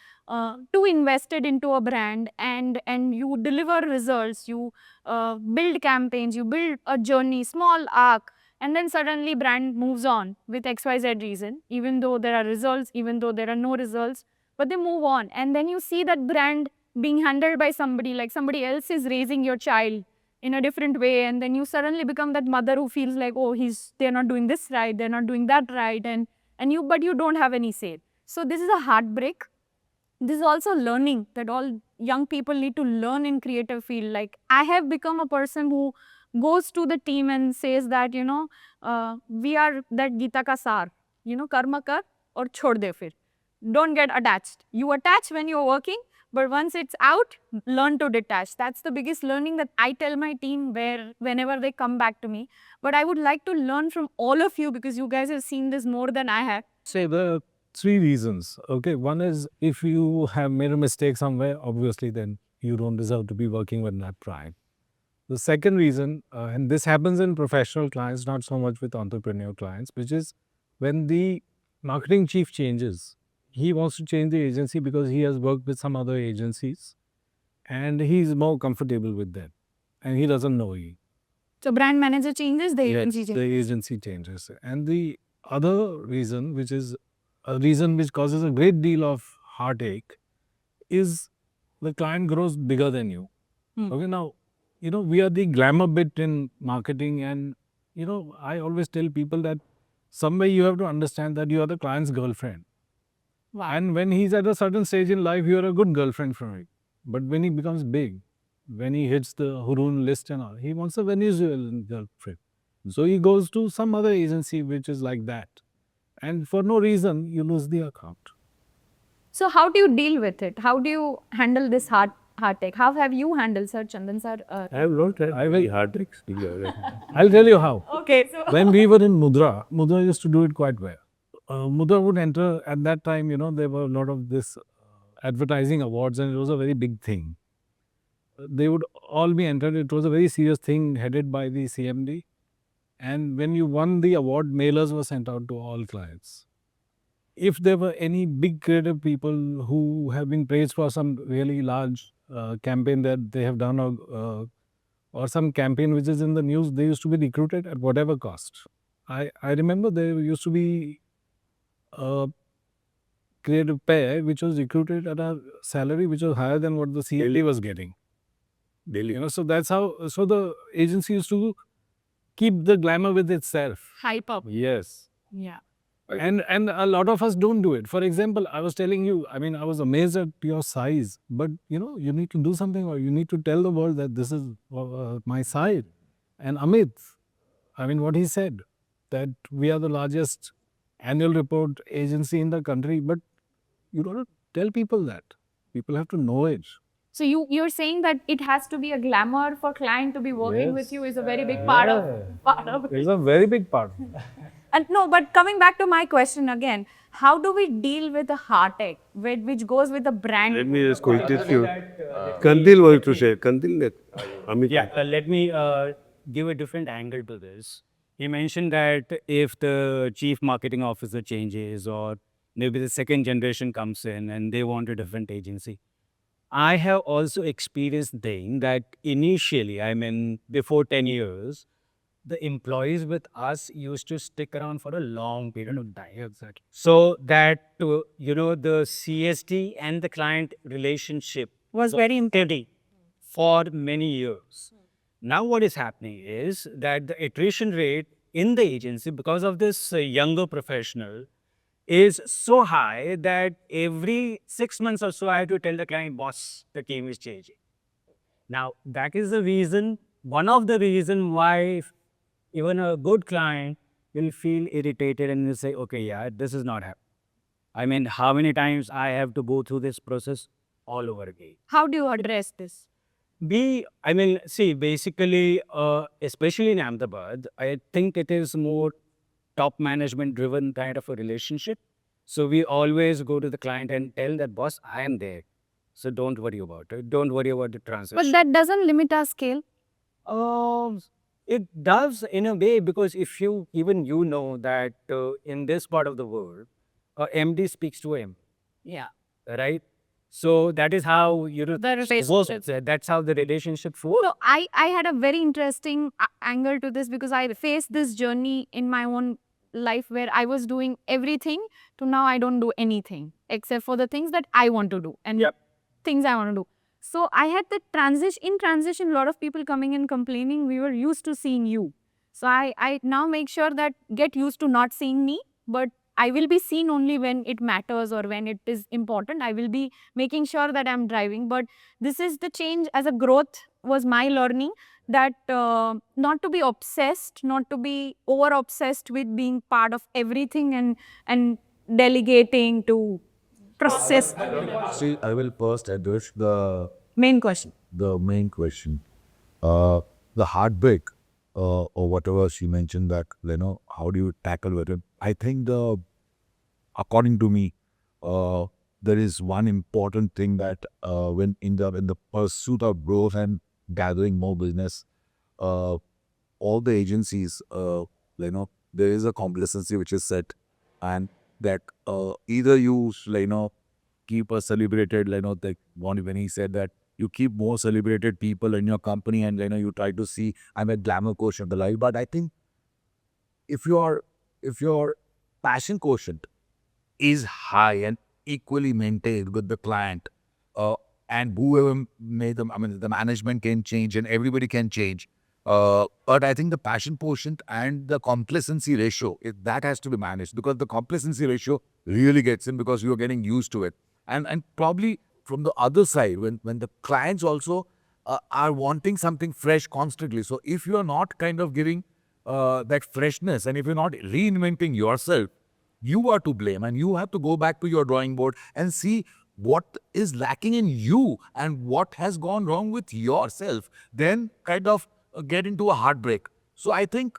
too invested into a brand, and you deliver results, you build campaigns, you build a journey, small arc, and then suddenly brand moves on with XYZ reason, even though there are results, even though there are no results, but they move on, and then you see that brand being handled by somebody, like somebody else is raising your child in a different way, and then you suddenly become that mother who feels like, oh, they're not doing this right, they're not doing that right, but you don't have any say. So this is a heartbreak. this is also learning that all young people need to learn in creative field. Like I have become a person who goes to the team and says that, we are that Gita ka sar, karma kar or chhod de fir. Don't get attached. You attach when you're working, but once it's out, learn to detach. That's the biggest learning that I tell my team whenever they come back to me. But I would like to learn from all of you because you guys have seen this more than I have. Say there are three reasons. Okay, one is if you have made a mistake somewhere, obviously then you don't deserve to be working with that pride. The second reason, and this happens in professional clients, not so much with entrepreneur clients, which is when the marketing chief changes, he wants to change the agency because he has worked with some other agencies and he's more comfortable with them and he doesn't know you. So brand manager changes, the agency changes. The agency changes. And the other reason, which is a reason which causes a great deal of heartache, is the client grows bigger than you. Okay, now, we are the glamour bit in marketing, and, I always tell people that somewhere you have to understand that you are the client's girlfriend. Wow. And when he's at a certain stage in life, you are a good girlfriend for him. But when he becomes big, when he hits the Hurun list and all, he wants a Venezuelan girlfriend. So he goes to some other agency which is like that. And for no reason, you lose the account. So how do you deal with it? How do you handle this heartache? How have you handled, Sir Chandan sir? I have not had very hard experience. I'll tell you how. Okay, so When we were in Mudra used to do it quite well. Mudra would enter at that time, there were a lot of this advertising awards and it was a very big thing. They would all be entered. It was a very serious thing headed by the CMD. And when you won the award, mailers were sent out to all clients. If there were any big creative people who have been praised for some really large campaign that they have done or some campaign which is in the news, they used to be recruited at whatever cost. I remember there used to be a creative pair which was recruited at a salary which was higher than what the CMD was getting. So that's how, so the agency used to keep the glamour with itself. hype up. Yes. Yeah. And a lot of us don't do it. For example, I was telling you, I was amazed at your size, but you need to do something or you need to tell the world that this is my size. And Amit, what he said, that we are the largest annual report agency in the country, but you don't tell people that. People have to know it. So you're saying that it has to be a glamour for client to be working with you is a very big part of it. It's a very big part. And no, but coming back to my question again, how do we deal with the heartache which goes with the brand? Let me just quote this you. Kandil wants to share. Kandil, Amit. Yeah, let me give a different angle to this. He mentioned that if the chief marketing officer changes or maybe the second generation comes in and they want a different agency. I have also experienced thing that initially, before 10 years, the employees with us used to stick around for a long period of time. Exactly. So that, the CST and the client relationship Was very steady for many years. Now what is happening is that the attrition rate in the agency because of this younger professional is so high that every 6 months or so I have to tell the client, boss, the team is changing. Now that is the reason, one of the reason why even a good client will feel irritated and will say, okay, yeah, this is not happening. How many times I have to go through this process all over again? How do you address this? Basically, especially in Ahmedabad, I think it is more top management driven kind of a relationship. So we always go to the client and tell that, boss, I am there. So don't worry about it. Don't worry about the transition. But that doesn't limit our scale. It does in a way because if even you know that in this part of the world, MD speaks to M. Yeah. Right? So that is how, that's how the relationship works. So I had a very interesting angle to this because I faced this journey in my own life where I was doing everything to now I don't do anything except for the things that I want to do and things I want to do. So I had the transition, a lot of people coming and complaining, we were used to seeing you. So I now make sure that get used to not seeing me, but I will be seen only when it matters or when it is important. I will be making sure that I'm driving. But this is the change as a growth was my learning, that not to be obsessed, not to be over obsessed with being part of everything and delegating to process. See, I will first address Main question. the main question. The heartbreak, or whatever she mentioned, that, how do you tackle it? I think according to me, there is one important thing that, when in the pursuit of growth and gathering more business, all the agencies, there is a complacency which is set, and that, either you, keep a celebrated, like when he said that you keep more celebrated people in your company, and you try to see, I'm a glamour quotient of the life. But I think if your passion quotient is high and equally maintained with the client, uh, and whoever made them, I mean, the management can change and everybody can change. But I think the passion quotient and the complacency ratio, that has to be managed, because the complacency ratio really gets in because you're getting used to it. And probably from the other side, when the clients also are wanting something fresh constantly. So if you're not kind of giving that freshness, and if you're not reinventing yourself, you are to blame, and you have to go back to your drawing board and see what is lacking in you and what has gone wrong with yourself. Then kind of get into a heartbreak. So I think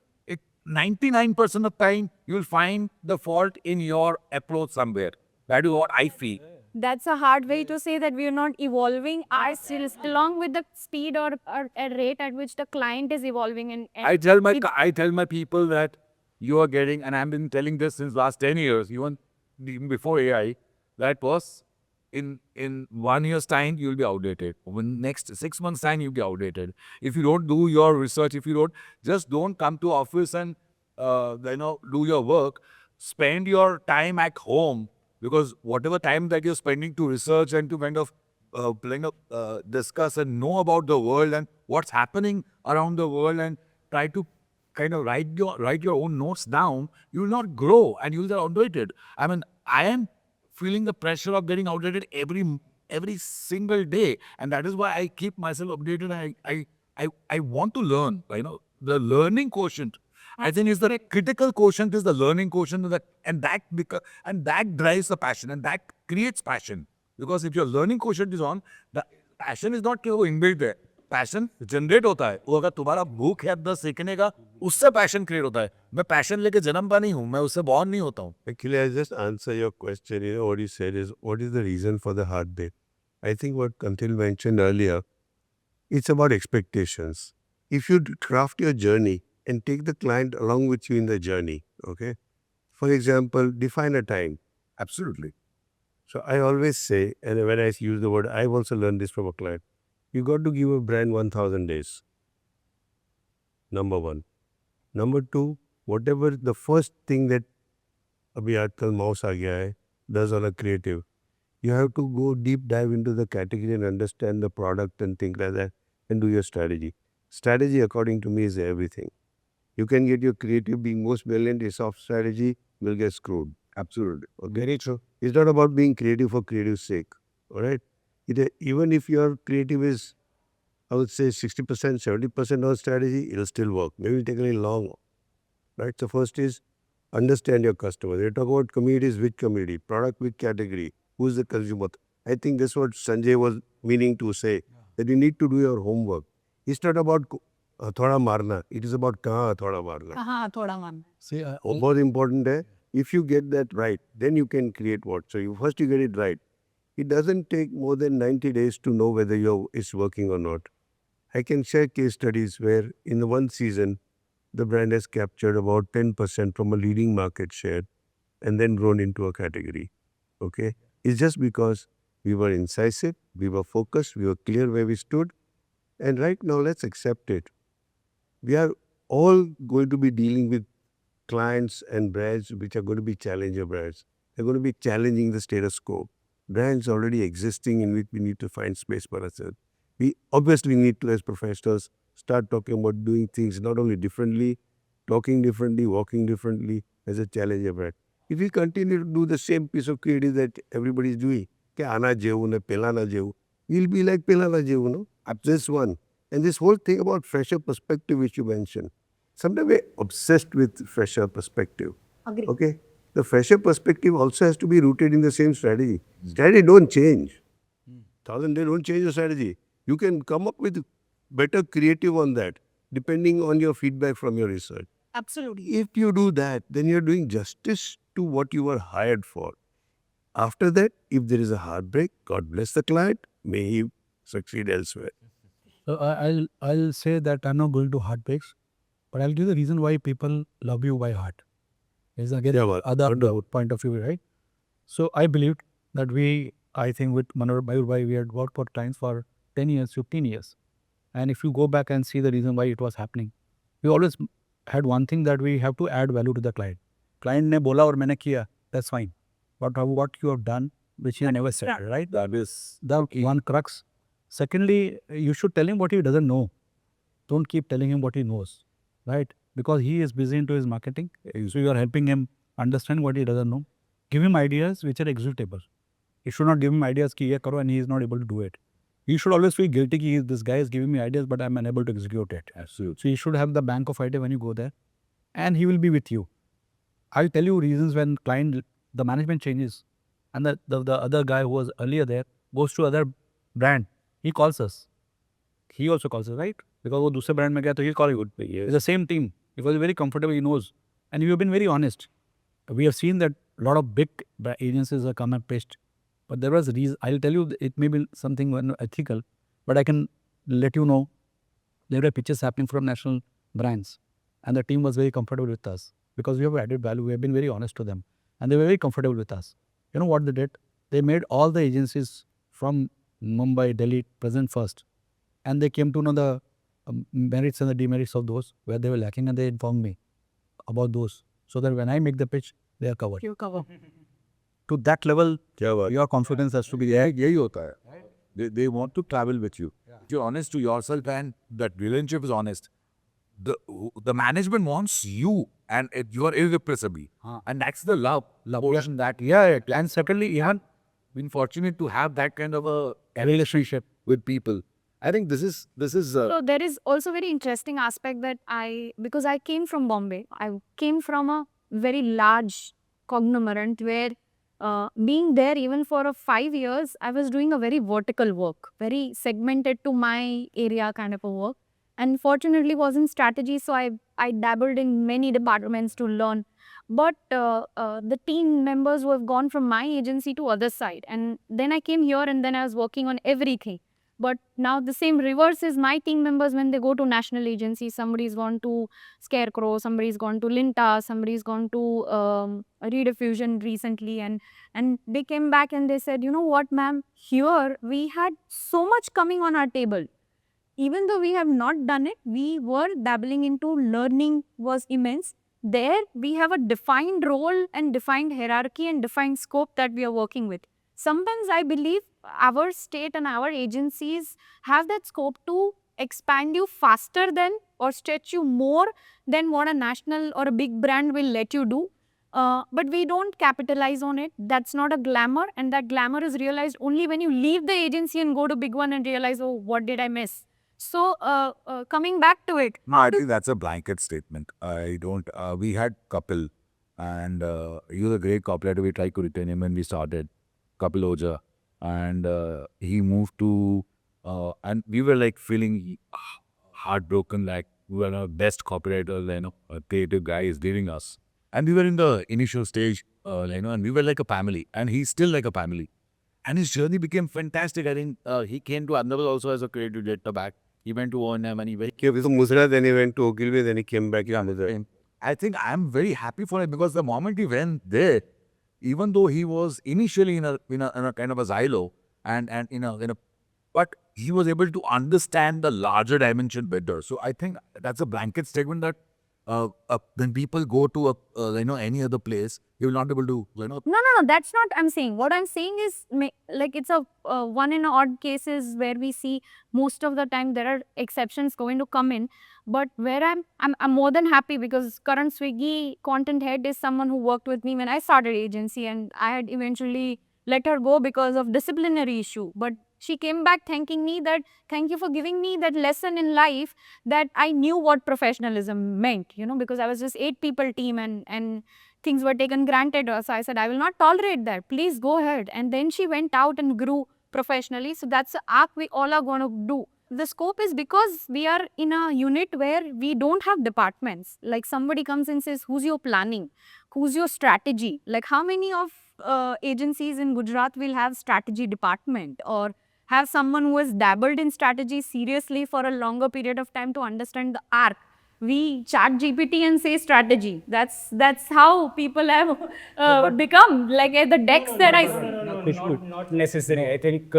99% of time you'll find the fault in your approach somewhere. That is what I feel. That's a hard way to say that we are not evolving ourselves along with the speed or a rate at which the client is evolving. And I tell my people that you are getting, and I've been telling this since last 10 years, even before AI, that was in 1 year's time you'll be outdated. In next 6 months' time you'll be outdated. If you don't do your research, if you don't come to office and do your work, spend your time at home, because whatever time that you're spending to research and to kind of discuss and know about the world and what's happening around the world, and try to kind of write your own notes down, you will not grow and you'll get outdated. I mean, I am feeling the pressure of getting outdated every single day, and that is why I keep myself updated. I want to learn. The learning quotient, I think, is the critical quotient, is the learning quotient, and that drives the passion, and that creates passion. Because if your learning quotient is on, the passion is not कि वो inbuilt है. Passion generate होता है. वो अगर तुम्हारा भूख है 10 सीखने का, उससे पैशन क्रिएट होता है. मैं पैशन लेके जन्म पा नहीं हूँ, मैं उससे बॉर्न नहीं होता हूँ. Actually, I just answer your question. What you said is, what is the reason for the heartbreak? I think what Kantil mentioned earlier, it's about expectations. If you craft your journey and take the client along with you in the journey, okay? For example, define a time. Absolutely. So I always say, and when I use the word, I've also learned this from a client, you got to give a brand 1000 days. Number one. Number two, whatever the first thing that अभी आजकल mouse आ गया है, does on a creative, you have to go deep dive into the category and understand the product and things like that and do your strategy. Strategy, according to me, is everything. You can get your creative being most brilliant, is off strategy, will get screwed. Absolutely. Okay? Very true. It's not about being creative for creative's sake. All right? Even if your creative is, I would say 60%, 70% on strategy, it'll still work. Maybe it'll take a little long. Right? So first is understand your customer. They talk about communities, which community, product, which category, who's the consumer. I think that's what Sanjay was meaning to say, that you need to do your homework. It's not about thoda marna. It is about kaha thoda marna. हाँ थोड़ा मान. See, More important है, if you get that right, then you can create what. So first you get it right. It doesn't take more than 90 days to know whether it's working or not. I can share case studies where in the one season, the brand has captured about 10% from a leading market share and then grown into a category. Okay? It's just because we were incisive, we were focused, we were clear where we stood. And right now, let's accept it. We are all going to be dealing with clients and brands which are going to be challenger brands. They're going to be challenging the status quo. Brands already existing in which we need to find space for ourselves. We obviously need to, as professionals, start talking about doing things not only differently, talking differently, walking differently as a challenger brand. If we continue to do the same piece of creative that everybody is doing, ke ana jevu ne pelana jevu, we'll be like pelana jevu, no? This one. And this whole thing about fresher perspective which you mentioned, sometimes we're obsessed with fresher perspective. Agree. Okay? The fresher perspective also has to be rooted in the same strategy. Strategy don't change. They don't change the strategy. You can come up with better creative on that, depending on your feedback from your research. Absolutely. If you do that, then you're doing justice to what you were hired for. After that, if there is a heartbreak, God bless the client, may he succeed elsewhere. So I'll say that I'm not going to heartbreaks, but I'll give the reason why people love you by heart. Is again Yeah, well, other wonderful. point of view, right? So I believed that I think with Manor Mayur, we had worked for clients for 10 years, 15 years. And if you go back and see the reason why it was happening, we always had one thing that we have to add value to the client. Client ne bola aur maine kiya, that's fine. But what you have done, which he never said, right? That is The one crux. Secondly, you should tell him what he doesn't know. Don't keep telling him what he knows, right? Because he is busy into his marketing. So you are helping him understand what he doesn't know. Give him ideas which are executable. You should not give him ideas ki ye karo and he is not able to do it. You should always feel guilty ki this guy is giving me ideas but I am unable to execute it. absolutely. So you should have the bank of idea when you go there and he will be with you. I'll tell you reasons when the management changes and the other guy who was earlier there goes to other brand. He calls us. He also calls us, right? Because वो दूसरे brand में गया तो he'll call you. It's the same team. He was very comfortable, he knows. And we have been very honest. We have seen that a lot of big agencies have come and pitched. But there was a reason. I'll tell you, it may be something unethical, but I can let you know there were pitches happening from national brands. And the team was very comfortable with us because we have added value. We have been very honest to them. And they were very comfortable with us. You know what they did? They made all the agencies from Mumbai, Delhi present first. And they came to know the merits and the demerits of those where they were lacking and they informed me about those. So that when I make the pitch, they are covered. You cover. To that level, क्या बात? your confidence has to be Yeah, यही होता है. They want to travel with you. If you're honest to yourself and that relationship is honest, the management wants you and you are irreplaceable. And that's the love portion that, and secondly, you have been fortunate to have that kind of a relationship with people. I think this is So there is also very interesting aspect that because I came from Bombay, I came from a very large conglomerate where being there even for 5 years, I was doing a very vertical work, very segmented to my area kind of a work. And fortunately was in strategy, so I dabbled in many departments to learn. But the team members who have gone from my agency to other side, and then I came here and then I was working on everything. But now the same reverse is my team members when they go to national agencies. Somebody's gone to Scarecrow, somebody's gone to Linta, somebody's gone to Rediffusion recently, and they came back and they said, you know what, ma'am, here we had so much coming on our table. Even though we have not done it, we were dabbling into learning was immense. There we have a defined role and defined hierarchy and defined scope that we are working with. Sometimes I believe our state and our agencies have that scope to expand you faster than or stretch you more than what a national or a big brand will let you do. But we don't capitalize on it. That's not a glamour, and that glamour is realized only when you leave the agency and go to big one and realize, oh, what did I miss? So, coming back to it. No, I think that's a blanket statement. I don't. We had Kapil, and he was a great copywriter. We tried to retain him when we started. Kapil Oja, and he moved to, and we were like feeling heartbroken, like we were our best copywriter, a creative guy is leaving us, and we were in the initial stage, and we were like a family, and he's still like a family, and his journey became fantastic. I think he came to Ahmedabad also as a creative director back. He went to O&M and he went. So Musra, then he went to Ogilvy, then he came back. I think I'm very happy for him because the moment he went there, even though he was initially in a kind of a silo and but he was able to understand the larger dimension better. So I think that's a blanket statement that when people go to any other place, you will not be able to No, that's not I'm saying. What I'm saying is like it's a one in odd cases where we see most of the time there are exceptions going to come in. But where I'm more than happy because current Swiggy content head is someone who worked with me when I started agency, and I had eventually let her go because of disciplinary issue. But she came back thanking me that thank you for giving me that lesson in life that I knew what professionalism meant, because I was just 8 people team and things were taken granted. So I said, I will not tolerate that. Please go ahead. And then she went out and grew professionally. So that's the arc we all are going to do. The scope is because we are in a unit where we don't have departments. Like somebody comes and says, who's your planning? Who's your strategy? Like how many of agencies in Gujarat will have strategy department or have someone who has dabbled in strategy seriously for a longer period of time to understand the arc? We chat GPT and say strategy. That's how people have become like the decks that I see. Not necessary. I think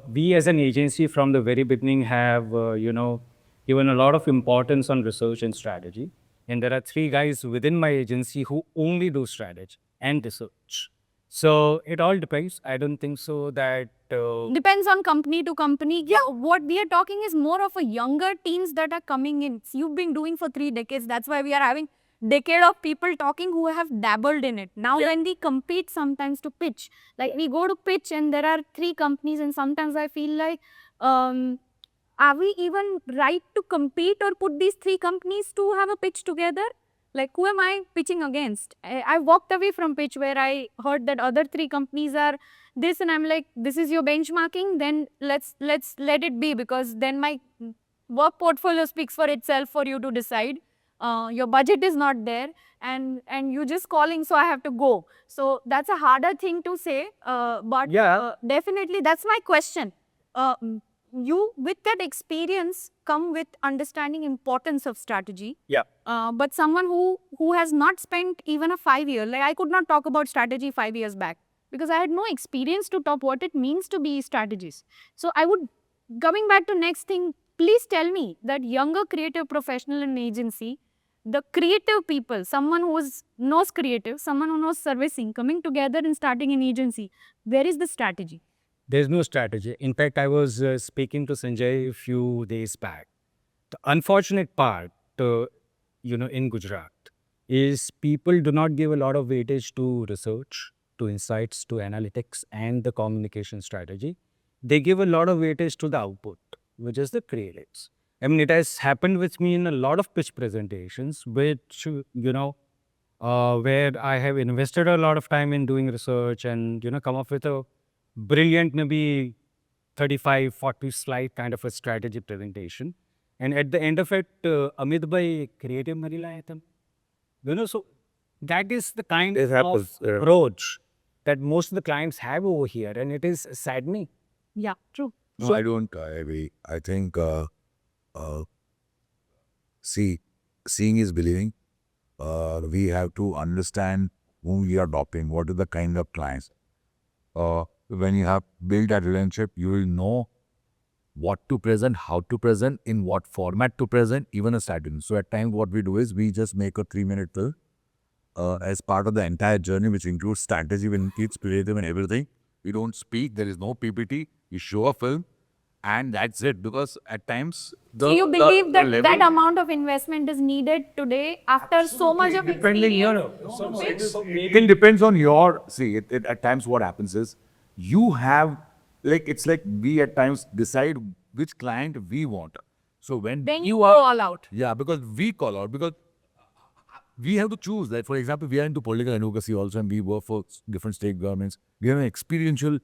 we as an agency from the very beginning have, given a lot of importance on research and strategy. And there are 3 guys within my agency who only do strategy and research. So it all depends. I don't think so that Depends on company to company. Yeah, what we are talking is more of a younger teams that are coming in. You've been doing for 3 decades. That's why we are having decade of people talking who have dabbled in it. Now when we compete sometimes to pitch, like we go to pitch and there are 3 companies and sometimes I feel like, are we even right to compete or put these 3 companies to have a pitch together? Like who am I pitching against? I walked away from pitch where I heard that other 3 companies are this and I'm like, this is your benchmarking, then let's let it be because then my work portfolio speaks for itself for you to decide. Your budget is not there and you just calling, so I have to go. So that's a harder thing to say, but definitely that's my question. You with that experience come with understanding importance of strategy. Yeah. But someone who has not spent even a 5 year, like I could not talk about strategy 5 years back because I had no experience to talk what it means to be strategist. So I would, coming back to next thing, please tell me that younger creative professional in agency, the creative people, someone who knows creative, someone who knows servicing, coming together and starting an agency, where is the strategy? there's no strategy. In fact, I was speaking to Sanjay a few days back. The unfortunate part, in Gujarat, is people do not give a lot of weightage to research, to insights, to analytics, and the communication strategy. They give a lot of weightage to the output, which is the creatives. I mean, it has happened with me in a lot of pitch presentations, which, where I have invested a lot of time in doing research and, come up with a brilliant, maybe 35, 40 slide kind of a strategy presentation. And at the end of it, Amit bhai creative mari laye थे. So that is the kind It happens, of approach that most of the clients have over here, and it is saddening. Yeah, true. No, I don't agree. I think, seeing is believing. We have to understand whom we are adopting, what are the kind of clients. When you have built that relationship, you will know what to present, how to present, in what format to present, even a strategy. So at times what we do is we just make a 3-minute film as part of the entire journey, which includes strategy, when it's creative and everything. We don't speak, there is no PPT, we show a film and that's it. Because at times So you believe that that amount of investment is needed today after so much of experience? it depends on your, at times what happens is, you have, it's like we at times decide which client we want. So when Then you you are, go all out. yeah, because we call out, because we have to choose that. For example, we are into political advocacy also, and we work for different state governments. We have an experiential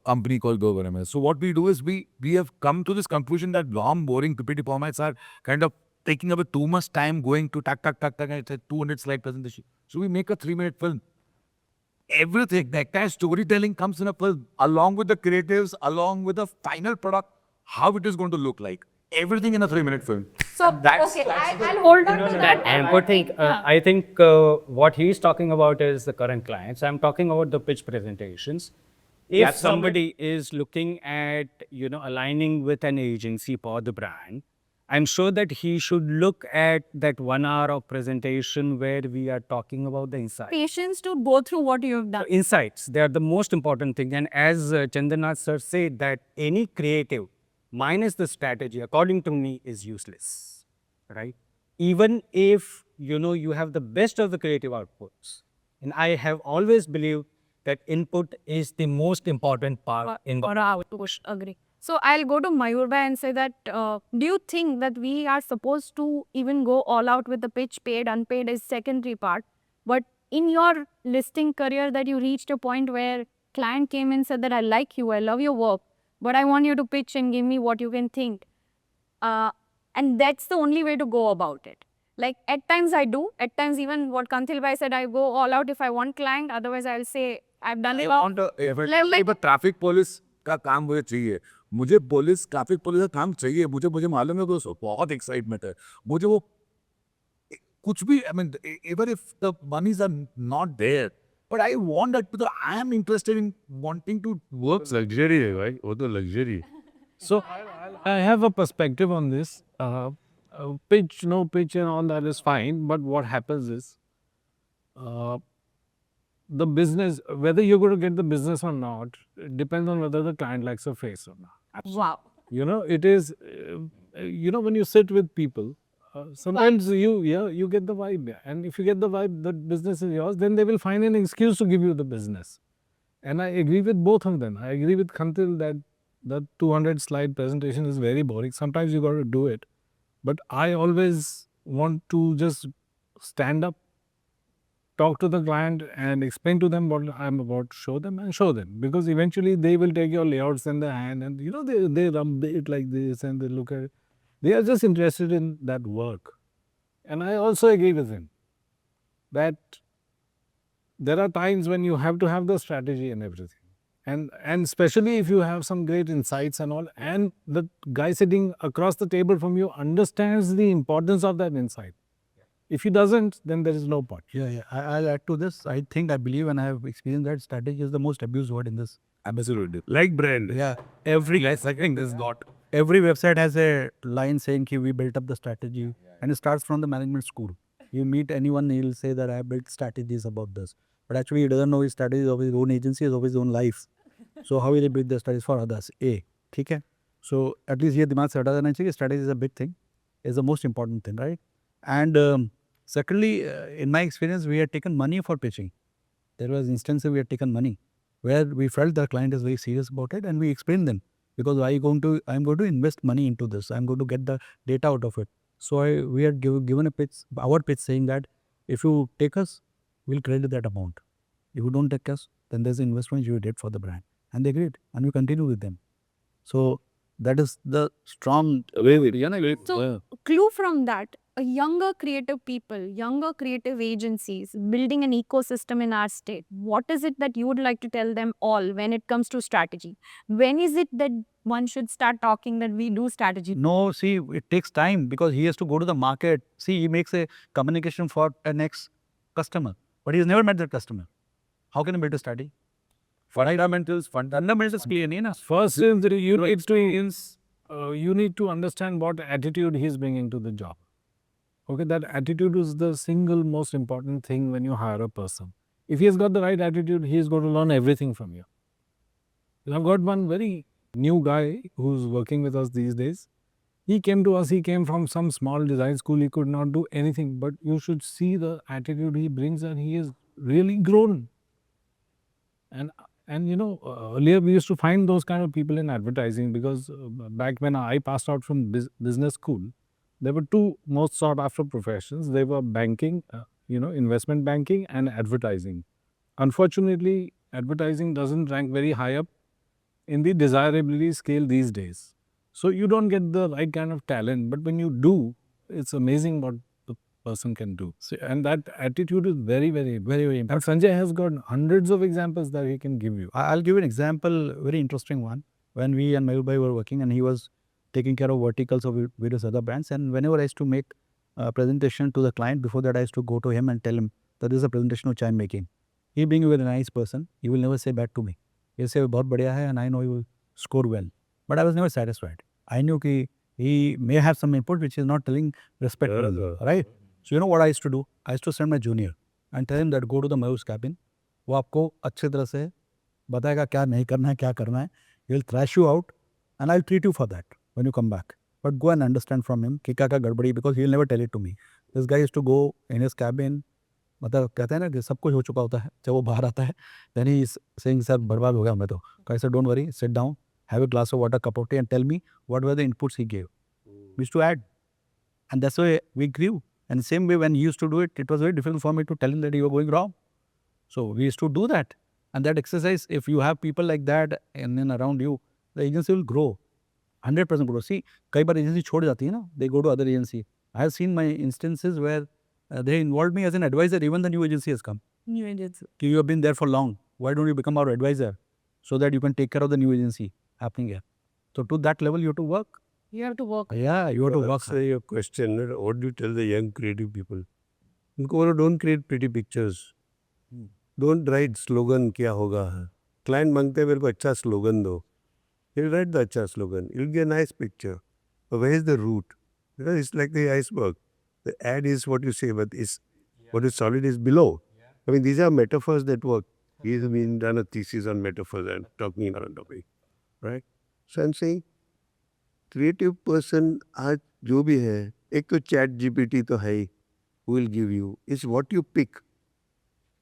company called Go. So what we do is we have come to this conclusion that long, boring PPT formats are kind of taking up too much time going to tak, and it's a 200 slide presentation. So we make a 3-minute film. Everything, the entire storytelling comes in a film, along with the creatives, along with the final product, how it is going to look like. Everything in a 3-minute film. So, okay, I'll hold on to that. I think what he's talking about is the current clients. I'm talking about the pitch presentations. If somebody is looking at, aligning with an agency for the brand, I'm sure that he should look at that 1 hour of presentation where we are talking about the insights. Patience to go through what you have done. Insights, they are the most important thing. And as Chandranath sir said, that any creative minus the strategy, according to me, is useless, right? Even if, you have the best of the creative outputs. And I have always believed that input is the most important part in Or outpush, agree. So I'll go to Mayur Bhai and say that, do you think that we are supposed to even go all out with the pitch, paid, unpaid is secondary part, but in your listing career that you reached a point where client came and said that I like you, I love your work, but I want you to pitch and give me what you can think. And that's the only way to go about it. Like at times I do, at times even what Kanthil Bhai said, I go all out if I want client, otherwise I'll say I've done it. Traffic police का काम मुझे चाहिए, मुझे police traffic police का काम चाहिए, मुझे मालूम है कि उसको बहुत एक्साइटमेंट है, मुझे वो कुछ भी, I mean, even if the monies are not there, but I want that because I am interested in wanting to work. Luxury है भाई, वो तो luxury. So I have a perspective on this. Pitch, no pitch, and all that is fine. But what happens is, the business, whether you're going to get the business or not, it depends on whether the client likes your face or not. Wow. It is, when you sit with people, sometimes you get the vibe. And if you get the vibe that business is yours, then they will find an excuse to give you the business. And I agree with both of them. I agree with Khantil that the 200 slide presentation is very boring. Sometimes you got to do it. But I always want to just stand up, talk to the client and explain to them what I'm about to show them and show them. Because eventually they will take your layouts in their hand and they rub it like this and they look at it. They are just interested in that work. And I also agree with him that there are times when you have to have the strategy and everything. And especially if you have some great insights and all, and the guy sitting across the table from you understands the importance of that insight. If he doesn't, then there is no point. Yeah. I'll add to this. I believe, and I have experienced that strategy is the most abused word in this. Absolutely. Like brand. Yeah. Every second is not. Every website has a line saying ki we built up the strategy, and it starts from the management school. You meet anyone, he'll say that I built strategies about this. But actually, he doesn't know his strategies of his own agency, of his own life. So how will he build the strategies for others? ठीक है? So at least ये दिमाग से हटा देना चाहिए. Strategy is a big thing. It's the most important thing, right? And secondly, in my experience, we had taken money for pitching. There was instances we had taken money where we felt the client is very serious about it, and we explained them because I'm going to invest money into this. I'm going to get the data out of it. So we had given a pitch, our pitch saying that if you take us, we'll credit that amount. If you don't take us, then there's investment you did for the brand. And they agreed, and we continue with them. So that is the strong way. So clue from that, younger creative people, younger creative agencies building an ecosystem in our state, what is it that you would like to tell them all when it comes to strategy? When is it that one should start talking that we do strategy? No, see, it takes time because he has to go to the market. See, he makes a communication for an ex-customer, but he has never met that customer. How can he build a strategy? Fundamentals clear, na? First, you need to understand what attitude he's bringing to the job. Okay, that attitude is the single most important thing when you hire a person. If he has got the right attitude, he is going to learn everything from you. I've got one very new guy who's working with us these days. He came to us, he came from some small design school, he could not do anything, but you should see the attitude he brings and he is really grown. And earlier we used to find those kind of people in advertising because back when I passed out from business school, there were two most sought after professions. They were banking, investment banking and advertising. Unfortunately, advertising doesn't rank very high up in the desirability scale these days. So you don't get the right kind of talent, but when you do, it's amazing what the person can do. So, and that attitude is very, very, very, very important. And Sanjay has got hundreds of examples that he can give you. I'll give you an example, very interesting one. When we and Mayur Bhai were working and he was taking care of verticals of various other brands, and whenever I used to make a presentation to the client, before that I used to go to him and tell him that this is a presentation which I'm making. He being a very nice person, he will never say bad to me. He'll say, बहुत बढ़िया है, and I know he will score well. But I was never satisfied. I knew कि He may have some input which is not telling respectfully, right? So you know what I used to do? I used to send my junior and tell him that go to the Mavericks cabin. वो आपको अच्छे तरह से बताएगा क्या नहीं करना है, क्या करना है. He'll thrash you out and I'll treat you for that when you come back. But go and understand from him कि क्या क्या गड़बड़ी, because he'll never tell it to me. This guy used to go in his cabin. मतलब कहते हैं ना कि सब कुछ हो चुका होता है, जब वो बाहर आता है then he is saying sir बर्बाद हो गया मैं तो. I said don't worry, sit down, have a glass of water, cup of tea and tell me what were the inputs he gave. We used to add, and that's why we grew. And same way when he used to do it, it was very difficult for me to tell him that you were going wrong. So we used to do that. And that exercise, if you have people like that and then around you, the agency will grow. 100% grow. See, कई बार agency छोड़ जाती है ना, they go to other agency. I have seen my instances where they involved me as an advisor, even the new agency has come. New agency. You have been there for long. Why don't you become our advisor so that you can take care of the new agency happening here? So to that level, you have to work. You have to work. Yeah, you have to work. Answer your question. What do you tell the young creative people? उनको बोलो don't create pretty pictures. Don't write slogan क्या होगा. Client मांगते हैं मेरे को अच्छा slogan दो. He'll write the अच्छा slogan. It'll be a nice picture. But where is the root? It's like the iceberg. The ad is what you say, but what is solid is below. I mean, these are metaphors that work. He's been done a thesis on metaphors and talking on a topic, right? So I'm saying, creative person आज जो भी है, एक तो chat GPT तो है ही, who will give you, is what you pick,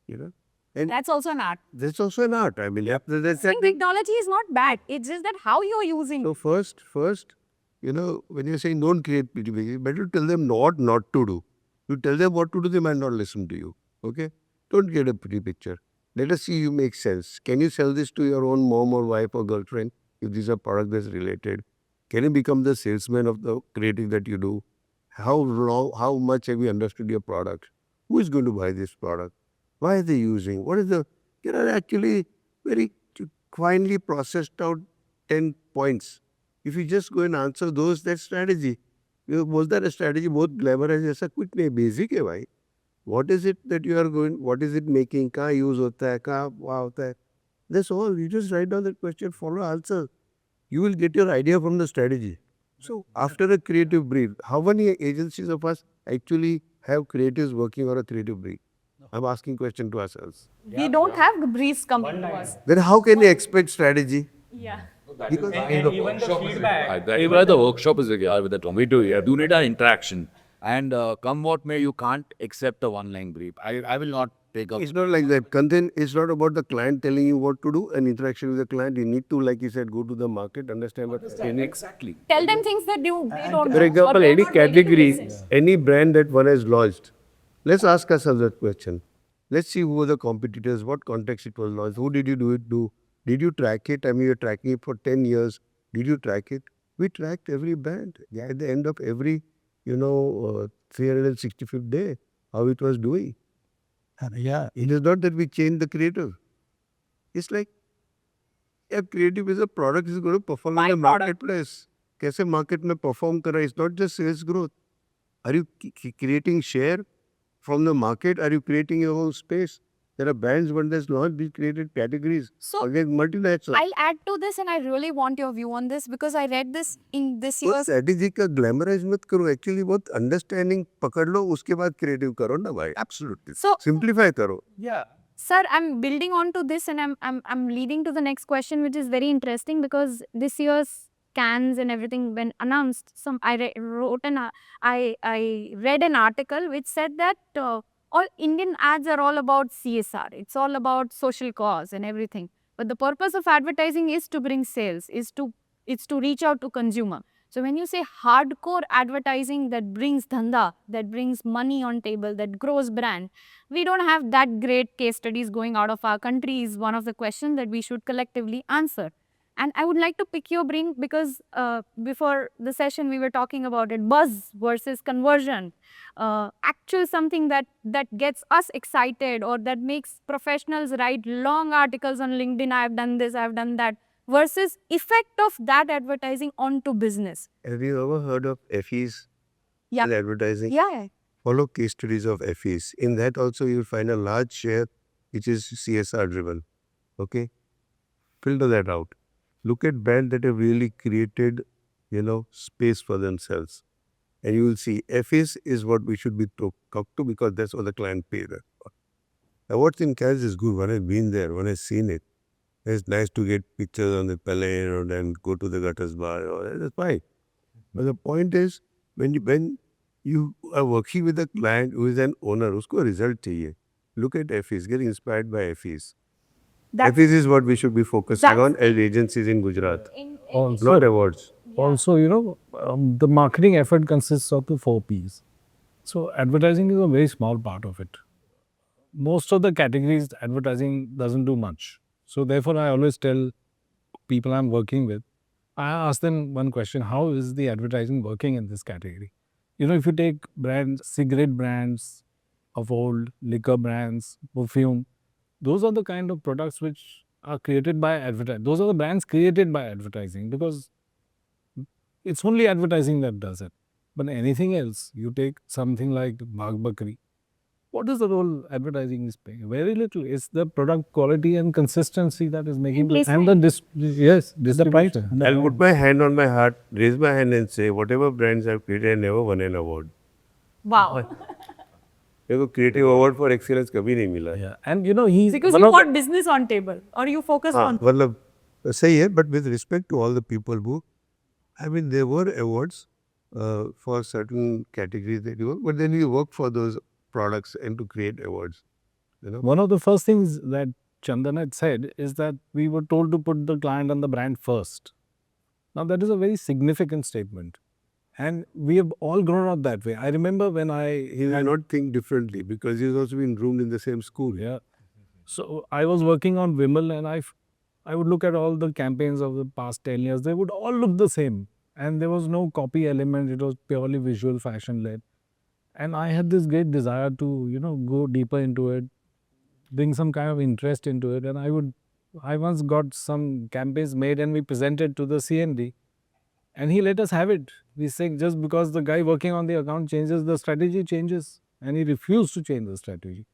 you know. And That's also an art. that's also an art. I mean, that's Saying technology is not bad. It's just that how you're using so first, you know, when you're saying don't create pretty pictures, better tell them what not to do. You tell them what to do, they might not listen to you. Okay? Don't get a pretty picture. Let us see you make sense. Can you sell this to your own mom or wife or girlfriend if these are products that's related? Can you become the salesman of the creative that you do? How much have you understood your product? Who is going to buy this product? Why are they using? What is the, actually very finely processed out 10 points. If you just go and answer those, that's strategy. Was that a strategy? बहुत glamour है जैसा कुछ नहीं, basic है भाई. What is it that you are going, what is it making, कहाँ use होता है, कहाँ वहाँ होता है. That's all. You just write down that question, follow answer. You will get your idea from the strategy. So after a creative brief, how many agencies of us actually have creatives working on a creative brief? I'm asking question to ourselves. We don't have briefs coming to us. Then how can they expect strategy? Yeah. Because Even the workshop is required with the Tom. We do need an interaction. And come what may, you can't accept a one-line brief. I will not take up. it's not like that. Content is not about the client telling you what to do and interaction with the client. You need to, like you said, go to the market, understand what Exactly. Tell them things that they don't know. For example, or they're any not ready to category, listen. any brand that one has launched, let's ask ourselves that question. Let's see who were the competitors, what context it was launched, who did you do it to, did you track it? I mean, you're tracking it for 10 years. Did you track it? We tracked every brand. Yeah, at the end of every, 365th day, how it was doing. Yeah, It is not that we changed the creative. It's like, yeah, creative is a product is going to perform in the marketplace. कैसे market में perform कर रहा है? It's not just sales growth. Are you creating share from the market? Are you creating your own space? There are brands when there's launched, we created categories. So Again, multinational. I'll add to this and I really want your view on this because I read this in this वो year's. strategy का glamorize मत करो. Actually बहुत understanding पकड़ लो, उसके बाद creative करो ना भाई. Absolutely. So Simplify करो. yeah. Sir, I'm building on to this and I'm leading to the next question, which is very interesting because this year's cans and everything when announced, I read an article which said that all Indian ads are all about CSR. It's all about social cause and everything. But the purpose of advertising is to bring sales, it's to reach out to consumer. So when you say hardcore advertising that brings dhanda, that brings money on table, that grows brand, we don't have that great case studies going out of our country is one of the questions that we should collectively answer. And I would like to pick your brain because before the session we were talking about it, buzz versus conversion. Actual something that gets us excited or that makes professionals write long articles on LinkedIn, I've done this, I've done that, versus effect of that advertising onto business. Have you ever heard of FEs Yeah. in advertising? Yeah. Follow case studies of FEs. In that also you'll find a large share which is CSR driven. Okay? Filter that out. Look at brands that have really created space for themselves. And you will see FS is what we should be talked to because that's what the client pays us for. Awards in Cannes is good. When I've been there, when I've seen it, it's nice to get pictures on the plane or then go to the gutters bar. That's fine. But the point is, when you are working with a client who is an owner, usko result chahiye. Look at FEs, get inspired by FEs. FEs is what we should be focusing on as agencies in Gujarat, not awards. Also, the marketing effort consists of the 4 Ps. So advertising is a very small part of it. Most of the categories, advertising doesn't do much. So therefore, I always tell people I'm working with, I ask them one question: how is the advertising working in this category? If you take brands, cigarette brands of old, liquor brands, perfume, those are the kind of products which are created by advertising. Those are the brands created by advertising because it's only advertising that does it. But anything else, you take something like Bagh Bakri, what is the role advertising is playing? Very little. It's the product quality and consistency that is making and the The price. I'll put my hand on my heart, raise my hand and say, whatever brands I've created, I never won an award. Wow. मेरे को creative award for excellence कभी नहीं मिला. Yeah. And he's Because one you of want business on table or you focus on. मतलब सही है, but with respect to all the people who, there were awards for certain categories that you work, but then you work for those products and to create awards. One of the first things that Chandan had said is that we were told to put the client and the brand first. Now, that is a very significant statement. And we have all grown up that way. I remember when He did not think differently because he's also been groomed in the same school. Yeah. So I was working on Vimal and I would look at all the campaigns of the past 10 years. They would all look the same. And there was no copy element. It was purely visual fashion led. And I had this great desire to, go deeper into it, bring some kind of interest into it. And I once got some campaigns made and we presented to the CND. And he let us have it. We saying just because the guy working on the account changes, the strategy changes. And he refused to change the strategy.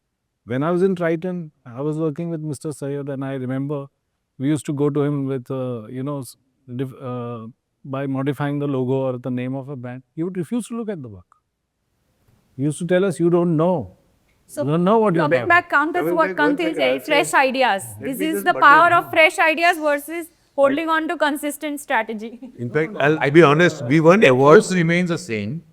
When I was in Triton, I was working with Mr. Sayyed and I remember we used to go to him with, by modifying the logo or the name of a brand. He would refuse to look at the work. He used to tell us, you don't know. So you don't know what you're coming doing. back, Kant, is Coming what back, Kant one is second, I'll fresh say- ideas. Let This me is just the butt power in. of fresh ideas versus holding on to consistent strategy. In fact, I'll be honest, we won awards. Ethos remains the same,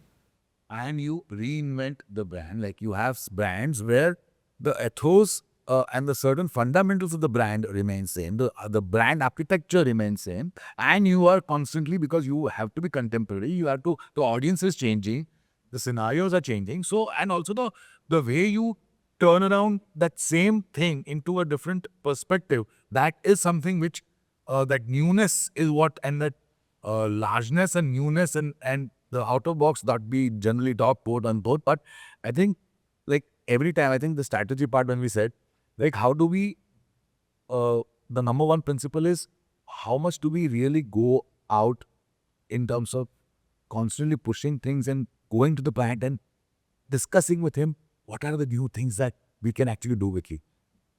and you reinvent the brand. Like you have brands where the ethos and the certain fundamentals of the brand remain same. The brand architecture remains same, and you are constantly, because you have to be contemporary. You have to. The audience is changing, the scenarios are changing. So, and also the way you turn around that same thing into a different perspective. That is something which that newness is what, and that largeness and newness and the out of box that we generally talk quote unquote. But I think like every time, I think the strategy part when we said like how do we the number one principle is how much do we really go out in terms of constantly pushing things and going to the client and discussing with him what are the new things that we can actually do with you.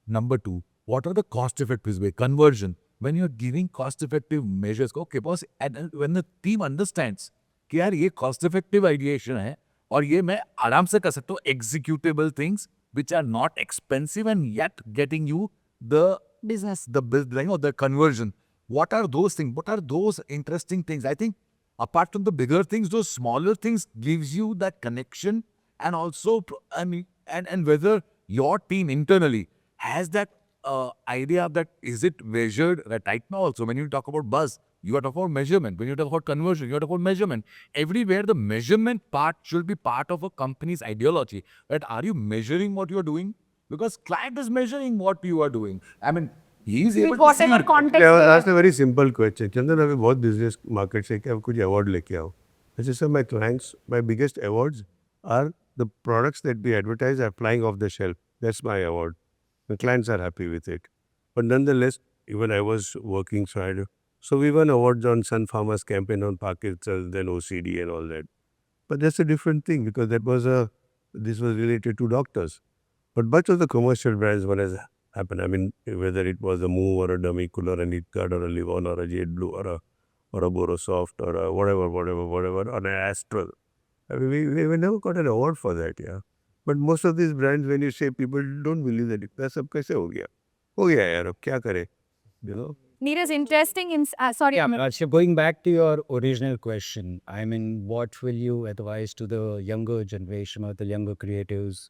Number two, what are the cost-effective way? Conversion. When you're giving cost-effective measures, okay, boss, and when the team understands कि यार ये cost-effective ideation है और ये मैं आराम से कर सकता हूँ executable things which are not expensive and yet getting you the business, the conversion. What are those things? What are those interesting things? I think apart from the bigger things, those smaller things gives you that connection and also, and whether your team internally has that idea that is it measured right now also. When you talk about buzz, you are talking about measurement. When you talk about conversion, you are talking about measurement. Everywhere the measurement part should be part of a company's ideology. Right? Are you measuring what you are doing? Because client is measuring what you are doing. I mean, he is able to see Whatever it. context. That's a very simple question. Chandan, अभी बहुत business market से क्या कुछ award लेके आओ. I say, sir, my clients, my biggest awards are the products that we advertise are flying off the shelf. That's my award. The clients are happy with it. But nonetheless, even I was working, so we won awards on Sun Farmers campaign on Pakistan, then OCD and all that. But that's a different thing because this was related to doctors. But much of the commercial brands, what has happened, whether it was a Move or a Dummy Cooler, a Knit Guard or a Livon or a Jade Blue or a or a Borosoft or a whatever, on an Astral. I mean, we never got an award for that, yeah. But most of these brands, when you say, people don't believe that इतना सब कैसे हो गया? हो गया यार, अब क्या करें? You know? Neeraj, interesting. Sorry, Yeah, so going back to your original question, I mean, what will you advise to the younger generation or the younger creatives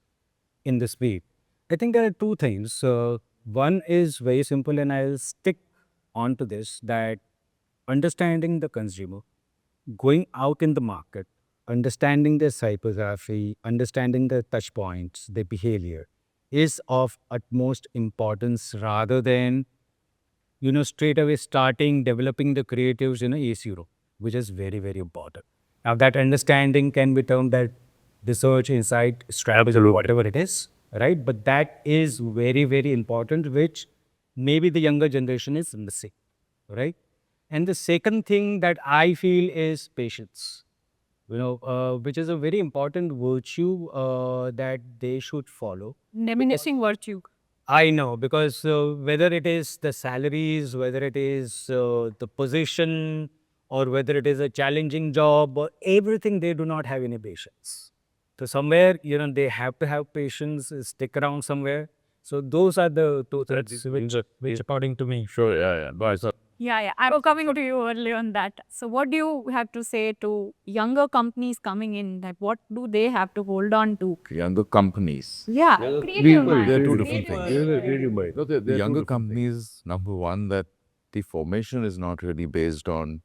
in this field? I think there are two things. One is very simple, and I'll stick on to this, that understanding the consumer, going out in the market, understanding their psychography, understanding their touch points, their behavior is of utmost importance rather than straight away starting developing the creatives in a AC room, which is very, very important. Now, that understanding can be termed that research, insight, strategy, or whatever it is, right? But that is very, very important, which maybe the younger generation is missing, right? And the second thing that I feel is patience, which is a very important virtue that they should follow. diminishing virtue. I know, because whether it is the salaries, whether it is the position, or whether it is a challenging job, or everything, they do not have any patience. So somewhere, they have to have patience, stick around somewhere. So those are the two things Which according to me. Sure, yeah. No, Yeah. I was coming to you early on that. So, what do you have to say to younger companies coming in? That what do they have to hold on to? younger companies. Yeah, creative mind. They're two Creative different things. mind. No, the younger companies, number one, that the formation is not really based on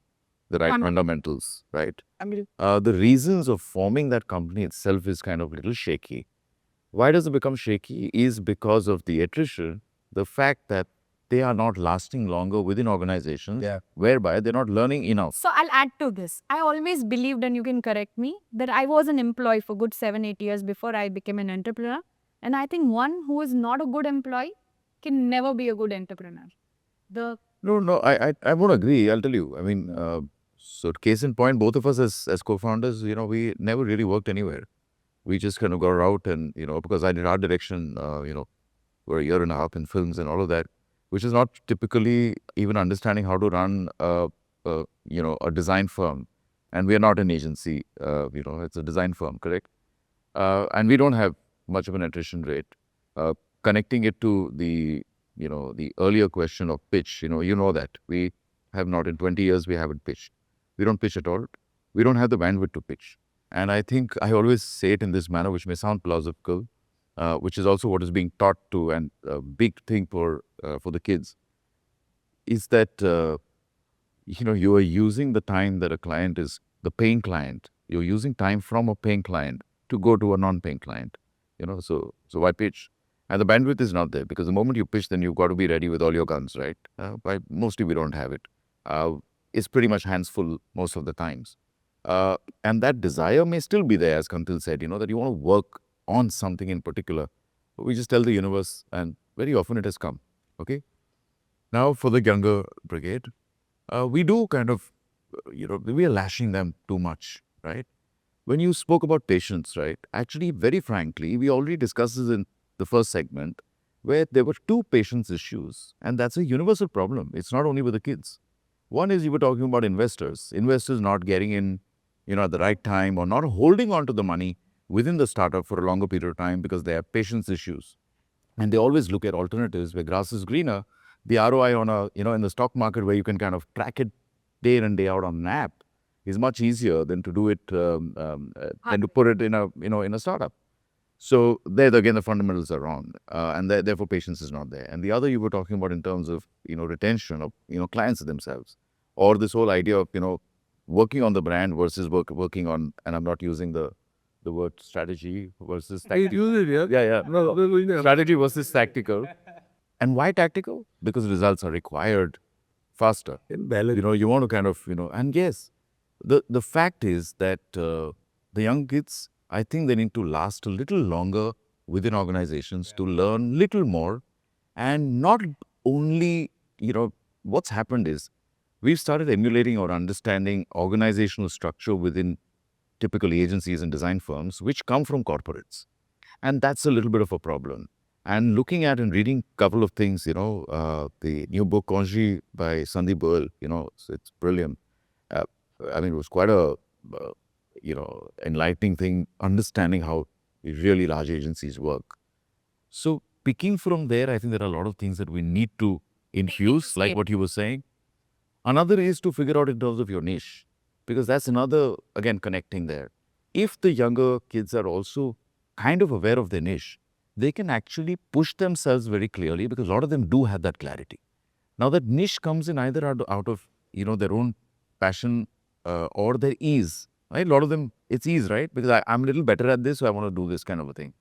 the right fundamentals, right? The reasons of forming that company itself is kind of little shaky. Why does it become shaky? Is because of the attrition, the fact that they are not lasting longer within organizations, whereby they're not learning enough. So, I'll add to this. I always believed, and you can correct me, that I was an employee for good 7-8 years before I became an entrepreneur. And I think one who is not a good employee can never be a good entrepreneur. No, I won't agree. I'll tell you. I mean, so case in point, both of us as co-founders, we never really worked anywhere. We just kind of got out and, because I did art direction, for a year and a half in films and all of that, which is not typically even understanding how to run a design firm. And we are not an agency, it's a design firm, correct? And we don't have much of an attrition rate. Connecting it to the earlier question of pitch, you know that. We have not, in 20 years, we haven't pitched. We don't pitch at all. We don't have the bandwidth to pitch. And I think I always say it in this manner, which may sound plausible, which is also what is being taught to, and a big thing for the kids, is that, you are using the time that a client is the paying client. You're using time from a paying client to go to a non-paying client, so why pitch? And the bandwidth is not there, because the moment you pitch, then you've got to be ready with all your guns, right? But mostly we don't have it. It's pretty much hands full most of the times. And that desire may still be there, as Kantil said, that you want to work on something in particular. But we just tell the universe, and very often it has come, okay? Now, for the younger brigade, we do kind of, we are lashing them too much, right? When you spoke about patience, right? Actually, very frankly, we already discussed this in the first segment, where there were two patience issues, and that's a universal problem. It's not only with the kids. One is, you were talking about investors not getting in, at the right time, or not holding on to the money within the startup for a longer period of time because they have patience issues. And they always look at alternatives where grass is greener. The ROI on in the stock market, where you can kind of track it day in and day out on an app, is much easier than to do it, than to put it in a startup. So there again, the fundamentals are wrong, and therefore patience is not there. And the other you were talking about in terms of retention of clients themselves, or this whole idea of working on the brand versus working on, and I'm not using the word strategy versus tactical. Yeah. No, strategy versus tactical. And why tactical? Because results are required faster. In balance. You want to kind of and yes, the fact is that the young kids, I think they need to last a little longer within organizations to learn little more. And not only, what's happened is we've started emulating or understanding organizational structure within typical agencies and design firms, which come from corporates. And that's a little bit of a problem. And looking at and reading a couple of things, the new book, Konji by Sandeep Goel, it's brilliant. I mean, it was quite a, enlightening thing, understanding how really large agencies work. So picking from there, I think there are a lot of things that we need to infuse, like what you were saying. Another is to figure out in terms of your niche, because that's another, again, connecting there. If the younger kids are also kind of aware of their niche, they can actually push themselves very clearly, because a lot of them do have that clarity. Now that niche comes in either out of, their own passion or their ease, right? A lot of them, it's ease, right? Because I'm a little better at this, so I want to do this kind of a thing.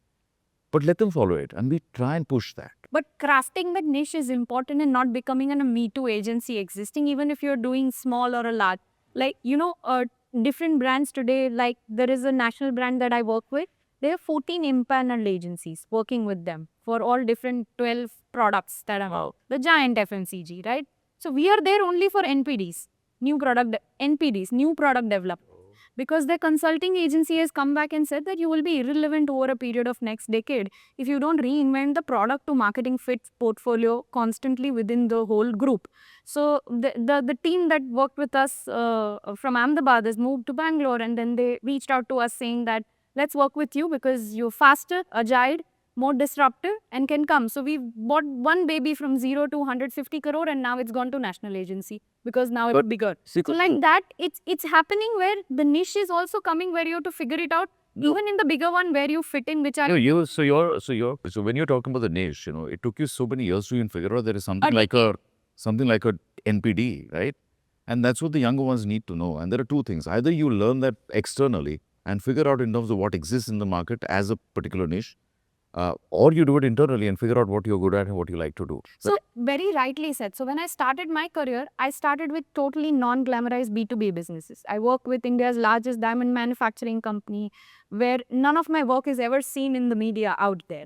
But let them follow it, and we try and push that. But crafting that niche is important and not becoming a Me Too agency existing, even if you're doing small or a large. Like, different brands today, like there is a national brand that I work with. There are 14 impaneled agencies working with them for all different 12 products that are out. The giant FMCG, right? So we are there only for NPDs, new product development. Because the consulting agency has come back and said that you will be irrelevant over a period of next decade if you don't reinvent the product to marketing fit portfolio constantly within the whole group. So the team that worked with us from Ahmedabad has moved to Bangalore, and then they reached out to us saying that let's work with you because you're faster, agile, more disruptive, and can come. So we bought one baby from 0 to 150 crore, and now it's gone to national agency because now it's bigger. So like that, it's happening where the niche is also coming where you have to figure it out. Even in the bigger one where you fit in, which are So when you're talking about the niche, it took you so many years to even figure out there is something like a NPD, right? And that's what the younger ones need to know. And there are two things: either you learn that externally and figure out in terms of what exists in the market as a particular niche, or you do it internally and figure out what you're good at and what you like to do. So very rightly said. So when I started my career, I started with totally non-glamorized B2B businesses. I work with India's largest diamond manufacturing company, where none of my work is ever seen in the media out there.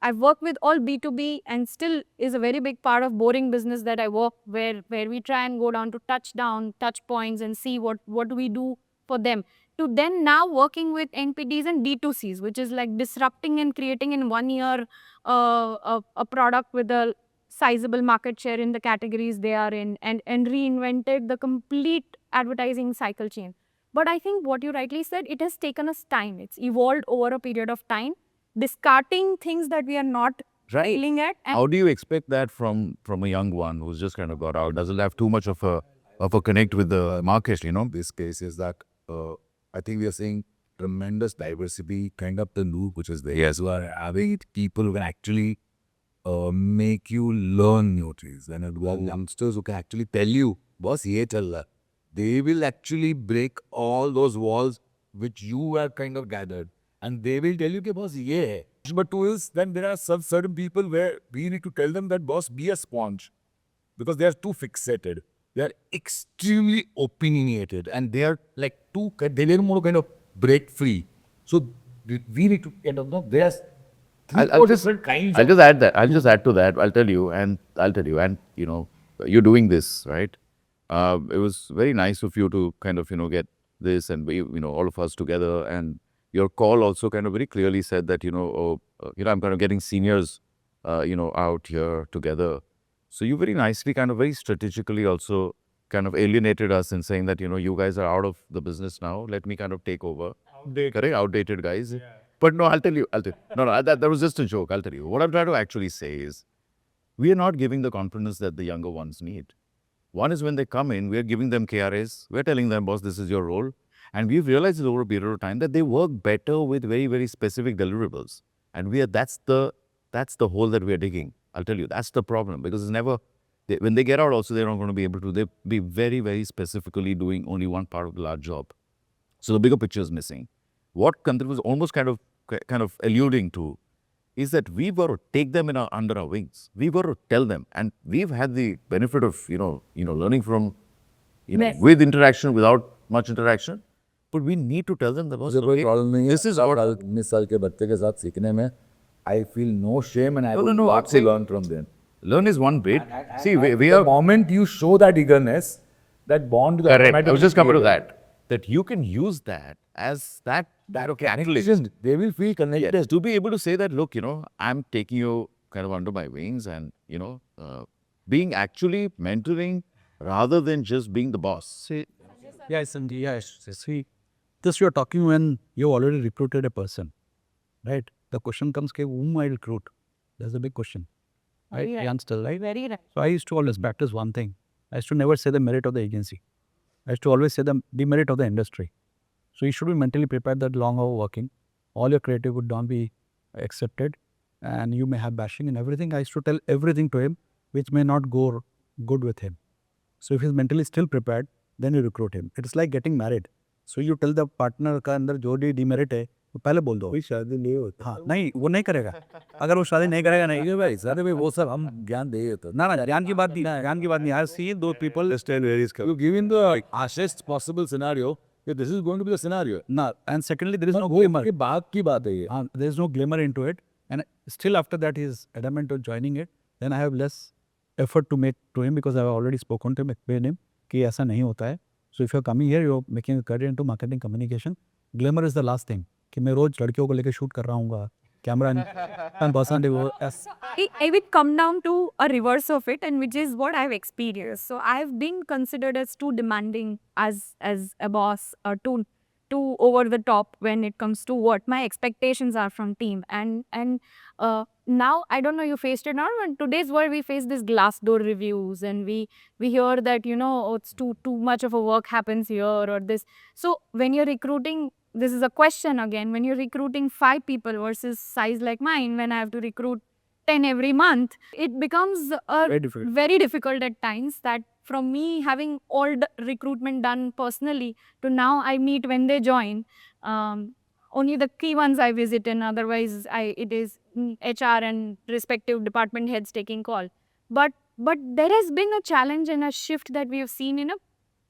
I've worked with all B2B, and still is a very big part of boring business that I work, where we try and go down to touch points and see what we do for them. To then now working with NPDs and D2Cs, which is like disrupting and creating in 1 year a product with a sizable market share in the categories they are in, and reinvented the complete advertising cycle chain. But I think what you rightly said, it has taken us time. It's evolved over a period of time, discarding things that we are not feeling at. And How do you expect that from a young one who's just kind of got out, doesn't have too much of a connect with the market, This case is that I think we are seeing tremendous diversity kind of the loop which is there. Yes. You are having people who can actually make you learn new things. And youngsters who can actually tell you, boss, ye chal raha. They will actually break all those walls which you have kind of gathered. And they will tell you, कि boss, ye hai. But two is, then there are some certain people where we need to tell them that, boss, be a sponge. Because they are too fixated. They are extremely opinionated, and they are like they don't want to kind of break free. So we need to kind of know there's I'll just different kinds. I'll just add that. I'll just add to that. I'll tell you, and you're doing this, right? It was very nice of you to kind of, get this and we, all of us together. And your call also kind of very clearly said that, I'm kind of getting seniors, out here together. So you very nicely, kind of very strategically also kind of alienated us in saying that, you guys are out of the business now. Let me kind of take over. Correct? Outdated guys. Yeah. But no, I'll tell you. No, that was just a joke. I'll tell you. What I'm trying to actually say is, we are not giving the confidence that the younger ones need. One is when they come in, we are giving them KRAs. We're telling them, boss, this is your role. And we've realized over a period of time that they work better with very, very specific deliverables. And that's the hole that we are digging. I'll tell you, that's the problem, because it's never, when they get out also, they're not going to be able to, they'll be very, very specifically doing only one part of the large job. So the bigger picture is missing. What Kantar was almost kind of alluding to is that we were to take them under our wings. We were to tell them, and we've had the benefit of, learning from, Yes. with interaction, without much interaction. But we need to tell them that, boss, okay, this is our 19 साल के बच्चे के साथ सीखने में I feel no shame, and I will no, lots to learn from them. learn is one bit. See, we The are moment you show that eagerness, that bond will correct. I automatically was just coming to create. that you can use that as that okay, Actually, they will feel connected. yes, to be able to say that, look, I'm taking you kind of under my wings, and being actually mentoring rather than just being the boss. See, Yes, indeed. Yes. See, this you're talking when you already recruited a person, right? The question comes, okay, whom I recruit? That's a big question, right? Very right. Youngster, right? Very right. So I used to always practice one thing. I used to never say the merit of the agency. I used to always say the demerit of the industry. So you should be mentally prepared that long hour working, all your creative would not be accepted, and you may have bashing and everything. I used to tell everything to him, which may not go good with him. So if he's mentally still prepared, then you recruit him. It's like getting married. So you tell the partner का अंदर जो भी demerit है, वो पहले बोल दो. कोई शादी नहीं होता. हाँ, नहीं वो नहीं करेगा. अगर वो शादी नहीं करेगा नहीं भाई सर भाई वो सब हम ज्ञान दे तो ना ज्ञान की बात नहीं ज्ञान की बात नहीं. I see those people. Understand where he's coming. You give him the harshest possible scenario. Yeah, this is going to be the scenario. ना and secondly there is no वो glimmer. ये बात की बात है ये. There is no glimmer into it, and still after that he is adamant on joining it. Then I have less effort to make to him because I have already spoken to him, explained him कि ऐसा नहीं होता है. So if you are coming here, you are making a career into marketing communication. Glamour is the last thing. कि मैं रोज लड़कियों को लेके शूट कर रहा हूँ कैमरा and person वो I will come down to a reverse of it, and which is what I've experienced. So I've been considered as too demanding as a boss, or too over the top when it comes to what my expectations are from team. And now I don't know you faced it or not. In today's world we face this Glassdoor reviews, and we hear that oh, it's too much of a work happens here or this. So when you're recruiting, this is a question again, when you're recruiting 5 people versus size like mine, when I have to recruit 10 every month, it becomes very difficult at times. That from me having all the recruitment done personally to now I meet when they join, only the key ones I visit, and otherwise it is HR and respective department heads taking call. But there has been a challenge and a shift that we have seen in a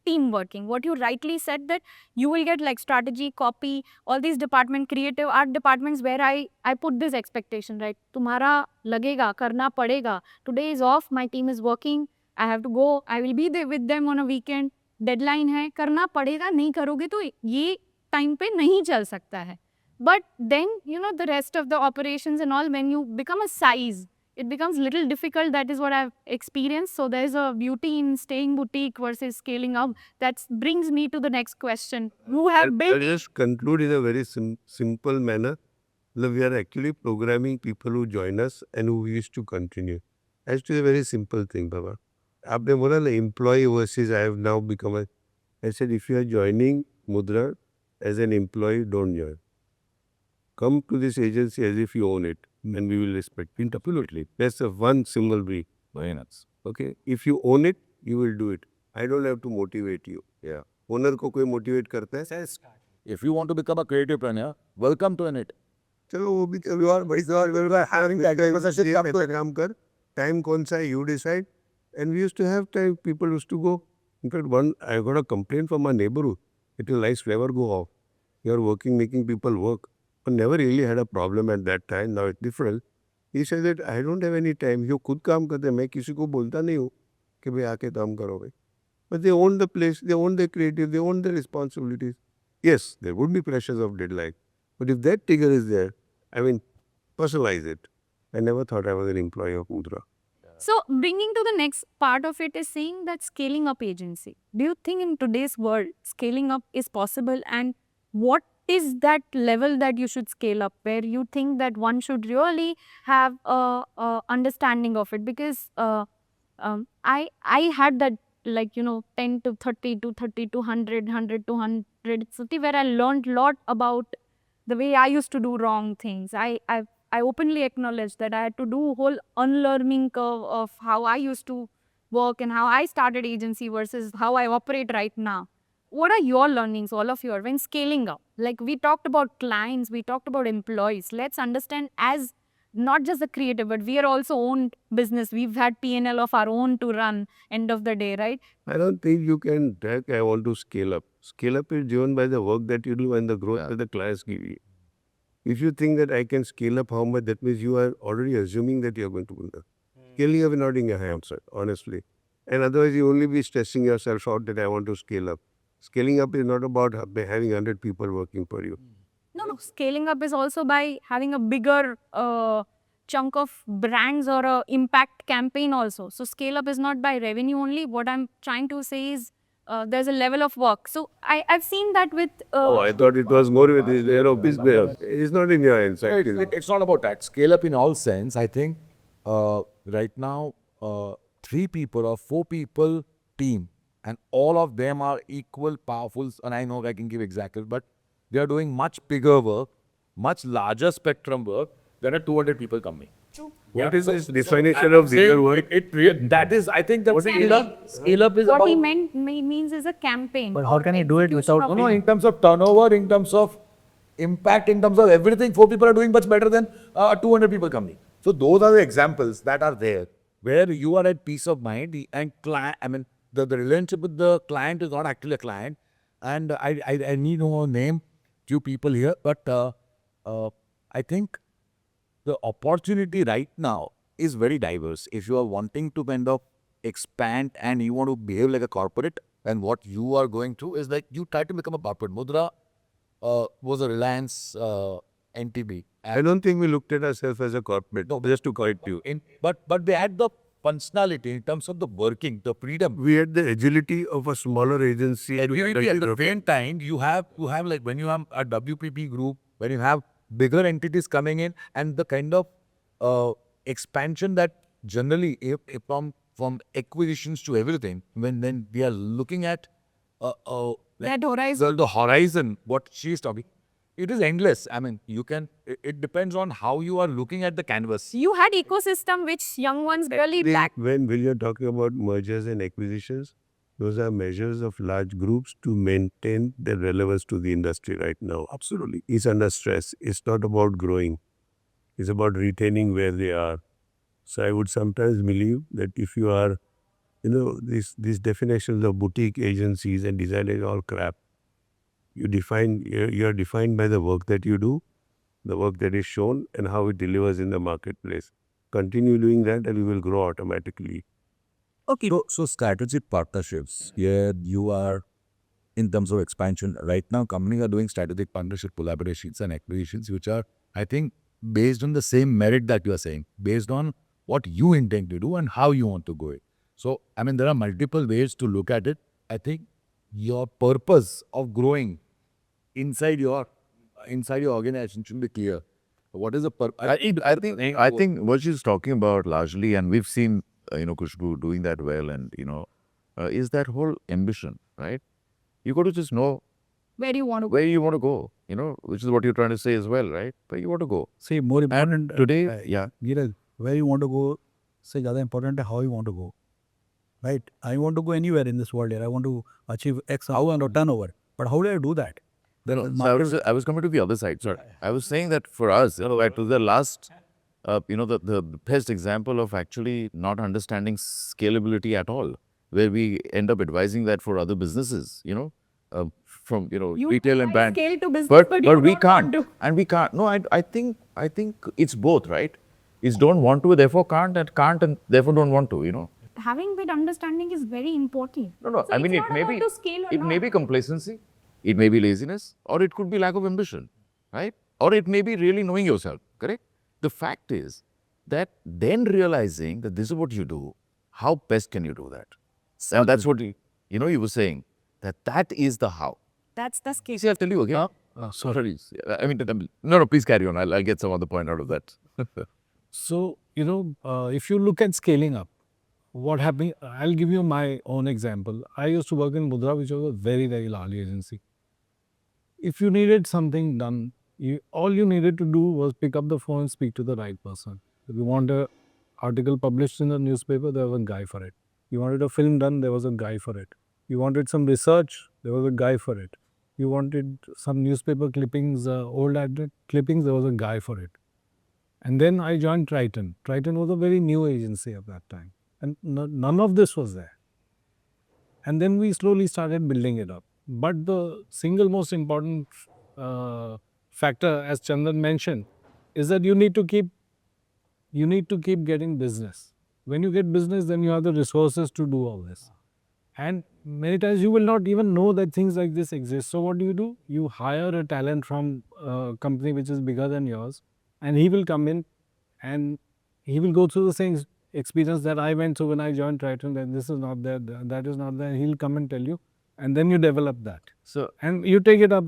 team working. What you rightly said, that you will get like strategy, copy, all these department, creative art departments where I put this expectation, right? Tumhara lagega, karna padega. Today is off, my team is working, I have to go, I will be there with them on a weekend, deadline hai, karna padega, nahi karoge to ye time pe nahi chal sakta hai. But then, the rest of the operations and all, when you become a size, it becomes little difficult. That is what I've experienced. So there's a beauty in staying boutique versus scaling up. That brings me to the next question. You have built... I'll just conclude in a very simple manner. We are actually programming people who join us and who wish to continue. Actually, a very simple thing, Baba. आपने बोला ना employee versus I have now become a... I said, if you are joining Mudra as an employee, don't join. Come to this agency as if you own it, and we will respect it. Absolutely. That's a one single brief. Very nice. Okay? If you own it, you will do it. I don't have to motivate you. Yeah. Owner को कोई motivate करता है? If you want to become a creative planner, welcome to it. चलो वो भी कभी और बड़ी सवाल having काम कर. Time कौन सा है? You decide. And we used to have time. People used to go. In fact, I got a complaint from my neighborhood. It will lights never go off. You are working, making people work. I never really had a problem at that time. Now it's different. He said that I don't have any time. You खुद काम करते हैं. मैं किसी को बोलता नहीं हूँ कि भाई आके काम करो भाई. But they own the place. They own the creative. They own the responsibilities. Yes, there would be pressures of deadline. But if that trigger is there, I mean, personalize it. I never thought I was an employee of Mudra. So bringing to the next part of it is saying that scaling up agency. Do you think in today's world, scaling up is possible? And what is that level that you should scale up, where you think that one should really have a understanding of it? Because I had that 10 to 30 to 30 to 100, 100 to 100 city where I learned a lot about the way I used to do wrong things. I openly acknowledge that I had to do a whole unlearning curve of how I used to work and how I started agency versus how I operate right now. What are your learnings, all of your, when scaling up? Like we talked about clients, we talked about employees. Let's understand as not just the creative, but we are also own business. We've had P&L of our own to run end of the day, right? I don't think you can track, I want to scale up. Scale up is driven by the work that you do and the growth that the clients give you. If you think that I can scale up how much, that means you are already assuming that you are going to do that. Scaling up is not in your hands, honestly. And otherwise you only be stressing yourself out that I want to scale up. Scaling up is not about having 100 people working for you. No. Scaling up is also by having a bigger chunk of brands or a impact campaign also. So scale up is not by revenue only. What I'm trying to say is there's a level of work. So I've seen that with. Oh, I thought it was more with his business. It's not in your hands. Actually. It's not about that. Scale up in all sense. I think right now, 3 people or 4 people team, and all of them are equal powerful. And I know I can give examples, but they are doing much bigger work, much larger spectrum work than a 200 people company. What is this definition of bigger work? That is, I think that scale up is What about. he means is a campaign. But how can he do it without? No, in terms of turnover, in terms of impact, in terms of everything, 4 people are doing much better than a 200 people company. So those are the examples that are there where you are at peace of mind and client. I mean, the relationship with the client is not actually a client. And I need no name few people here, but I think the opportunity right now is very diverse. If you are wanting to kind of expand and you want to behave like a corporate, and what you are going through is like you try to become a corporate. Mudra was a Reliance NTB. I don't think we looked at ourselves as a corporate. No, just to correct you. But they had the functionality in terms of the working, the freedom. We had the agility of a smaller agency. And at the same time, you have like when you have a WPP group, when you have bigger entities coming in, and the kind of expansion that generally if from acquisitions to everything, when we are looking at That horizon. the horizon, what she is talking, it is endless. I mean, it depends on how you are looking at the canvas. You had ecosystem which young ones really lack. When you're talking about mergers and acquisitions, those are measures of large groups to maintain their relevance to the industry right now. Absolutely. It's under stress. It's not about growing. It's about retaining where they are. So I would sometimes believe that if you are, these definitions of boutique agencies and designers all crap. You are defined by the work that you do, the work that is shown, and how it delivers in the marketplace. Continue doing that and you will grow automatically. Okay. So strategic partnerships, you are in terms of expansion. Right now, companies are doing strategic partnership collaborations and acquisitions, which are, I think, based on the same merit that you are saying, based on what you intend to do and how you want to go it. So, I mean, there are multiple ways to look at it. I think your purpose of growing inside your organization should be clear. What is the purpose? I think what she's talking about largely, and we've seen Kushbu doing that well, and is that whole ambition, right? You got to just know Where do you want to go? where you want to go, which is what you're trying to say as well, right? Where you want to go. See, more And important today, yeah, Neeraj, where you want to go, say, ज़्यादा important है how you want to go. Right? I want to go anywhere in this world here. I want to achieve X amount of turnover. But how do I do that? So I was coming to the other side. Sorry, I was saying that for us, back to the last, the best example of actually not understanding scalability at all, where we end up advising that for other businesses, from You retail and try bank. scale to business, But you we don't want can't, to. and we can't. No, I think it's both, right? It's don't want to, therefore can't, and therefore don't want to. Having that understanding is very important. No. So I mean, it's it not may about be to scale or it may not. be complacency, it may be laziness, or it could be lack of ambition, right? Or it may be really knowing yourself. Correct. The fact is that then realizing that this is what you do, how best can you do that? And that's what you were saying that is the how. That's the scale. See, I'll tell you again. Sorry. I mean, no. Please carry on. I'll get some other point out of that. So, if you look at scaling up, what happened, I'll give you my own example. I used to work in Mudra, which was a very, very large agency. If you needed something done, all you needed to do was pick up the phone and speak to the right person. If you want an article published in the newspaper, there was a guy for it. You wanted a film done, there was a guy for it. You wanted some research, there was a guy for it. You wanted some newspaper clippings, old ad clippings, there was a guy for it. And then I joined Triton. Triton was a very new agency at that time. And none of this was there. And then we slowly started building it up. But the single most important factor, as Chandan mentioned, is that you need to keep getting business. When you get business, then you have the resources to do all this. And many times you will not even know that things like this exist. So what do? You hire a talent from a company which is bigger than yours, and he will come in and he will go through the same experience that I went through when I joined Triton, that this is not there, that is not there. He'll come and tell you, and then you develop that. So, And you take it up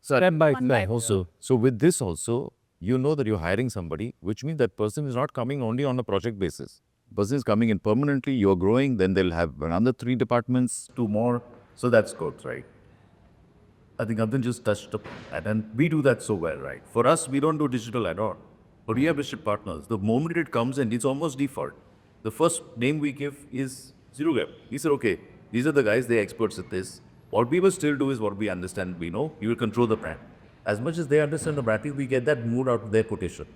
so step by One by step. one. also, so with this also, you know that you're hiring somebody, which means that person is not coming only on a project basis. Person is coming in permanently, you're growing, then they'll have another 3 departments, 2 more. So that's good, right? I think Arjun just touched upon that, and we do that so well, right? For us, we don't do digital at all, but we have digital partners. The moment it comes in, it's almost default. The first name we give is Zero Gap. We said, okay, these are the guys, they're experts at this. What we will still do is what we understand, we know, we will control the brand. As much as they understand the brand, we get that mood out of their quotation,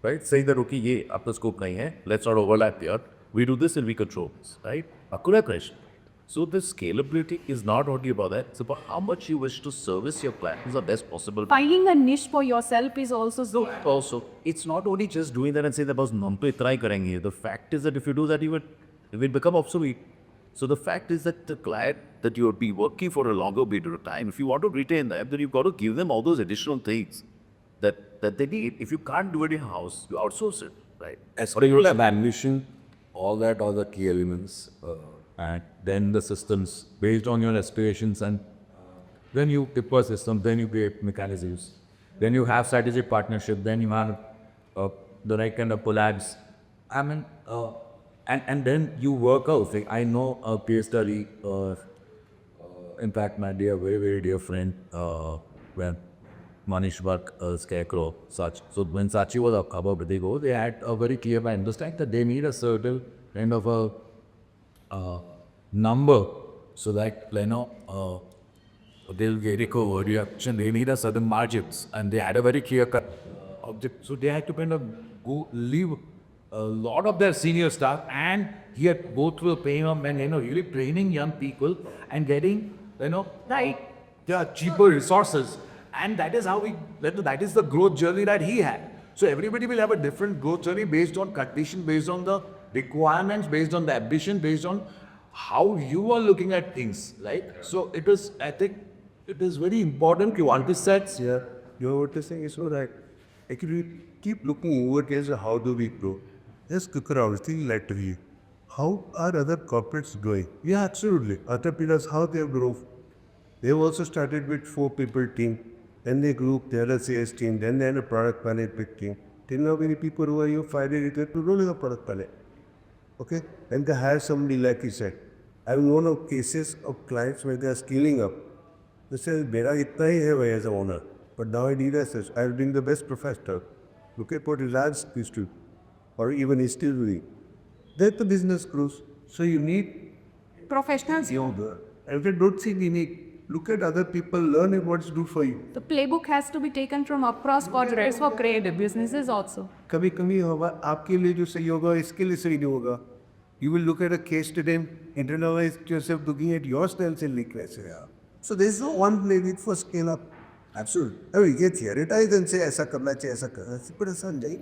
right? Saying that, okay, ye apna scope nahi hai, let's not overlap here. We do this and we control this, right? Accurate question. So the scalability is not only about that, it's about how much you wish to service your clients the best possible. Finding a niche for yourself is also so. Also, it's not only just doing that and say that boss nom to itna hi karenge. The fact is that if you do that, it will become obsolete. So the fact is that the client that you would be working for a longer period of time, if you want to retain them, then you've got to give them all those additional things that they need. If you can't do it in house, you outsource it, right? As per your ambition, all that are the key elements, and then the systems based on your aspirations, and then you deploy systems, then you create mechanisms, then you have strategic partnership, then you have the right kind of collabs. I mean, and then you work out. Like, I know a case study. In fact, my very dear friend, when Manish work Scarecrow, such. So when Sachi was about they go, they had a very clear understanding that they need a certain kind of a number, so that they'll get recovered reaction. They need a certain margins, and they had a very clear cut object. So they had to kind of go leave a lot of their senior staff, and he had both were paying them and really training young people and getting right, yeah, cheaper resources. And that is how that is the growth journey that he had. So everybody will have a different growth journey based on condition, based on the requirements, based on the ambition, based on how you are looking at things, right? So it is, I think, it is very important to understand. Yeah, what you're saying is so right. Actually, keep looking over as how do we grow. Just look around, think laterally. How are other corporates growing? Yeah, absolutely. Other pillars, how they have grown. They've also started with 4 people team. Then they grew, they had a sales team, then they had a product panel big team. Till now, many people who are here 5 days to roll in a product panel. Okay? And they hire somebody like you said. I've known of cases of clients where they are scaling up. They say, Mera itna hi hai bhai as a owner. But now I need assets. I'll bring the best professional. Look at what Reliance used to, or even is still doing. Then the business grows. So you need Professionals. and we don't think we need. Look at other people, learn what's good for you. The playbook has to be taken from across corporates for creative businesses also. कभी कभी होगा आपके लिए जो सही होगा इसके लिए सही नहीं होगा. You will look at a case today, internalize yourself looking at your strengths and weaknesses. So there's no one playbook for scale up. Absolutely. I mean, you theorize and say ऐसा करना चाहिए ऐसा करना चाहिए, but ऐसा नहीं.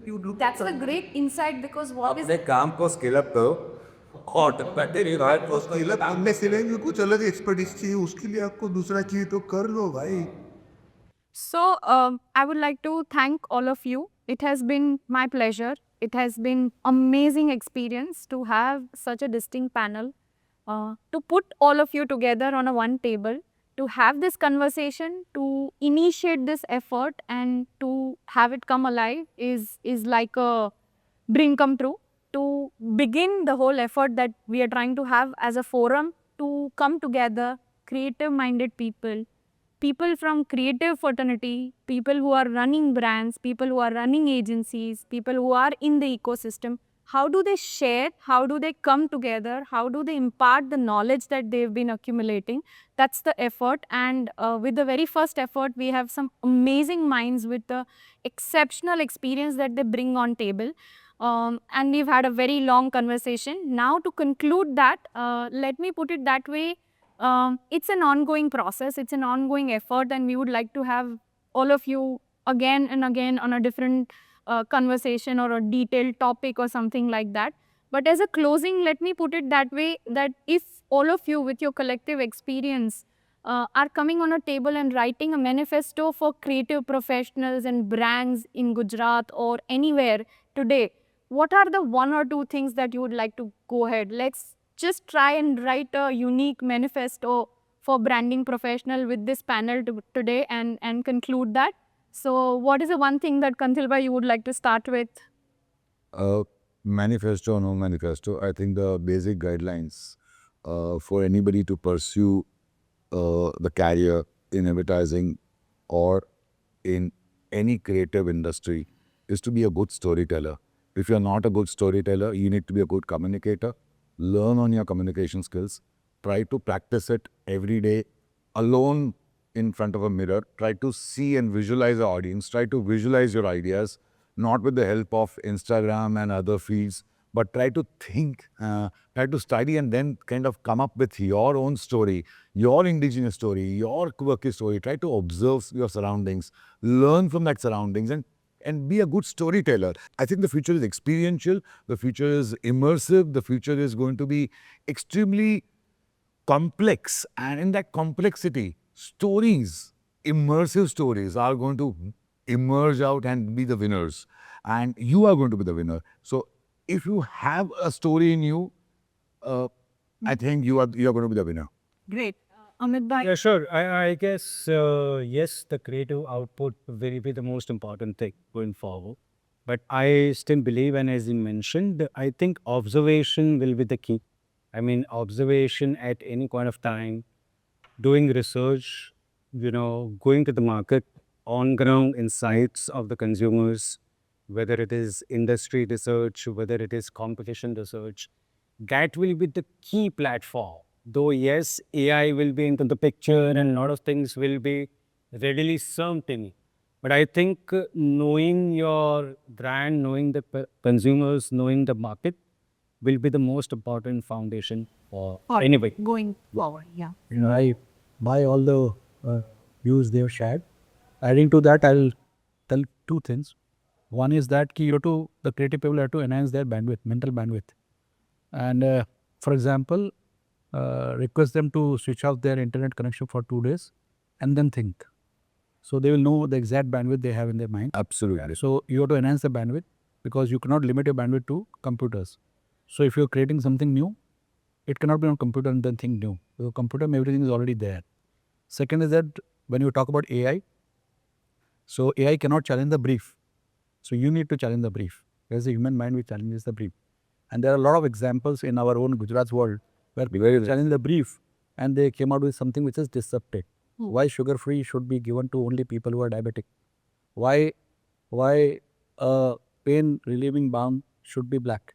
You look. That's a great insight, because what is अपने काम को स्केल अप करो और बैटरी राइट को स्केल अप आपने सिलाई में कुछ अलग एक्सपर्टीज चाहिए उसके लिए आपको दूसरा चाहिए तो कर लो भाई. So, I would like to thank all of you. It has been my pleasure. It has been amazing experience to have such a distinct panel, to put all of you together on a one table, to have this conversation, to initiate this effort and to have it come alive is like a dream come true. To begin the whole effort that we are trying to have as a forum to come together, creative-minded people, people from creative fraternity, people who are running brands, people who are running agencies, people who are in the ecosystem, how do they share, how do they come together, how do they impart the knowledge that they've been accumulating? That's the effort. And with the very first effort, we have some amazing minds with the exceptional experience that they bring on table. And we've had a very long conversation. Now to conclude that, let me put it that way, it's an ongoing process, it's an ongoing effort, and we would like to have all of you again and again on a different conversation or a detailed topic or something like that. But as a closing, let me put it that way, that if all of you with your collective experience are coming on a table and writing a manifesto for creative professionals and brands in Gujarat or anywhere today, what are the 1 or 2 things that you would like to go ahead? Let's just try and write a unique manifesto for branding professional with this panel today and conclude that. So what is the one thing that Kanthilbhai you would like to start with? Manifesto or no manifesto, I think the basic guidelines for anybody to pursue the career in advertising or in any creative industry is to be a good storyteller. If you're not a good storyteller, you need to be a good communicator. Learn on your communication skills. Try to practice it every day alone in front of a mirror. Try to see and visualize the audience. Try to visualize your ideas, not with the help of Instagram and other feeds, but try to think, try to study and then kind of come up with your own story, your indigenous story, your quirky story. Try to observe your surroundings, learn from that surroundings and be a good storyteller. I think the future is experiential, the future is immersive, the future is going to be extremely complex, and in that complexity, stories, immersive stories are going to emerge out and be the winners, and you are going to be the winner. So if you have a story in you, I think you are going to be the winner. Great. Amit bhai. Yeah, sure. I guess, yes, the creative output will be the most important thing going forward. But I still believe, and as you mentioned, I think observation will be the key. I mean, observation at any point of time, doing research, going to the market, on ground insights of the consumers, whether it is industry research, whether it is competition research, that will be the key platform. Though, yes, AI will be into the picture and a lot of things will be readily served to me. But I think knowing your brand, knowing the consumers, knowing the market will be the most important foundation for anybody. Going forward, yeah. I buy all the views they have shared. Adding to that, I'll tell two things. One is that the creative people have to enhance their bandwidth, mental bandwidth. And for example, request them to switch off their internet connection for 2 days and then think. So they will know the exact bandwidth they have in their mind. Absolutely. So you have to enhance the bandwidth because you cannot limit your bandwidth to computers. So if you're creating something new, it cannot be on computer and then think new. With a computer, everything is already there. Second is that when you talk about AI, so AI cannot challenge the brief. So you need to challenge the brief. There's a human mind which challenges the brief. And there are a lot of examples in our own Gujarat's world where people challenge the brief and they came out with something which is disruptive. Why sugar-free should be given to only people who are diabetic? Why pain relieving balm should be black?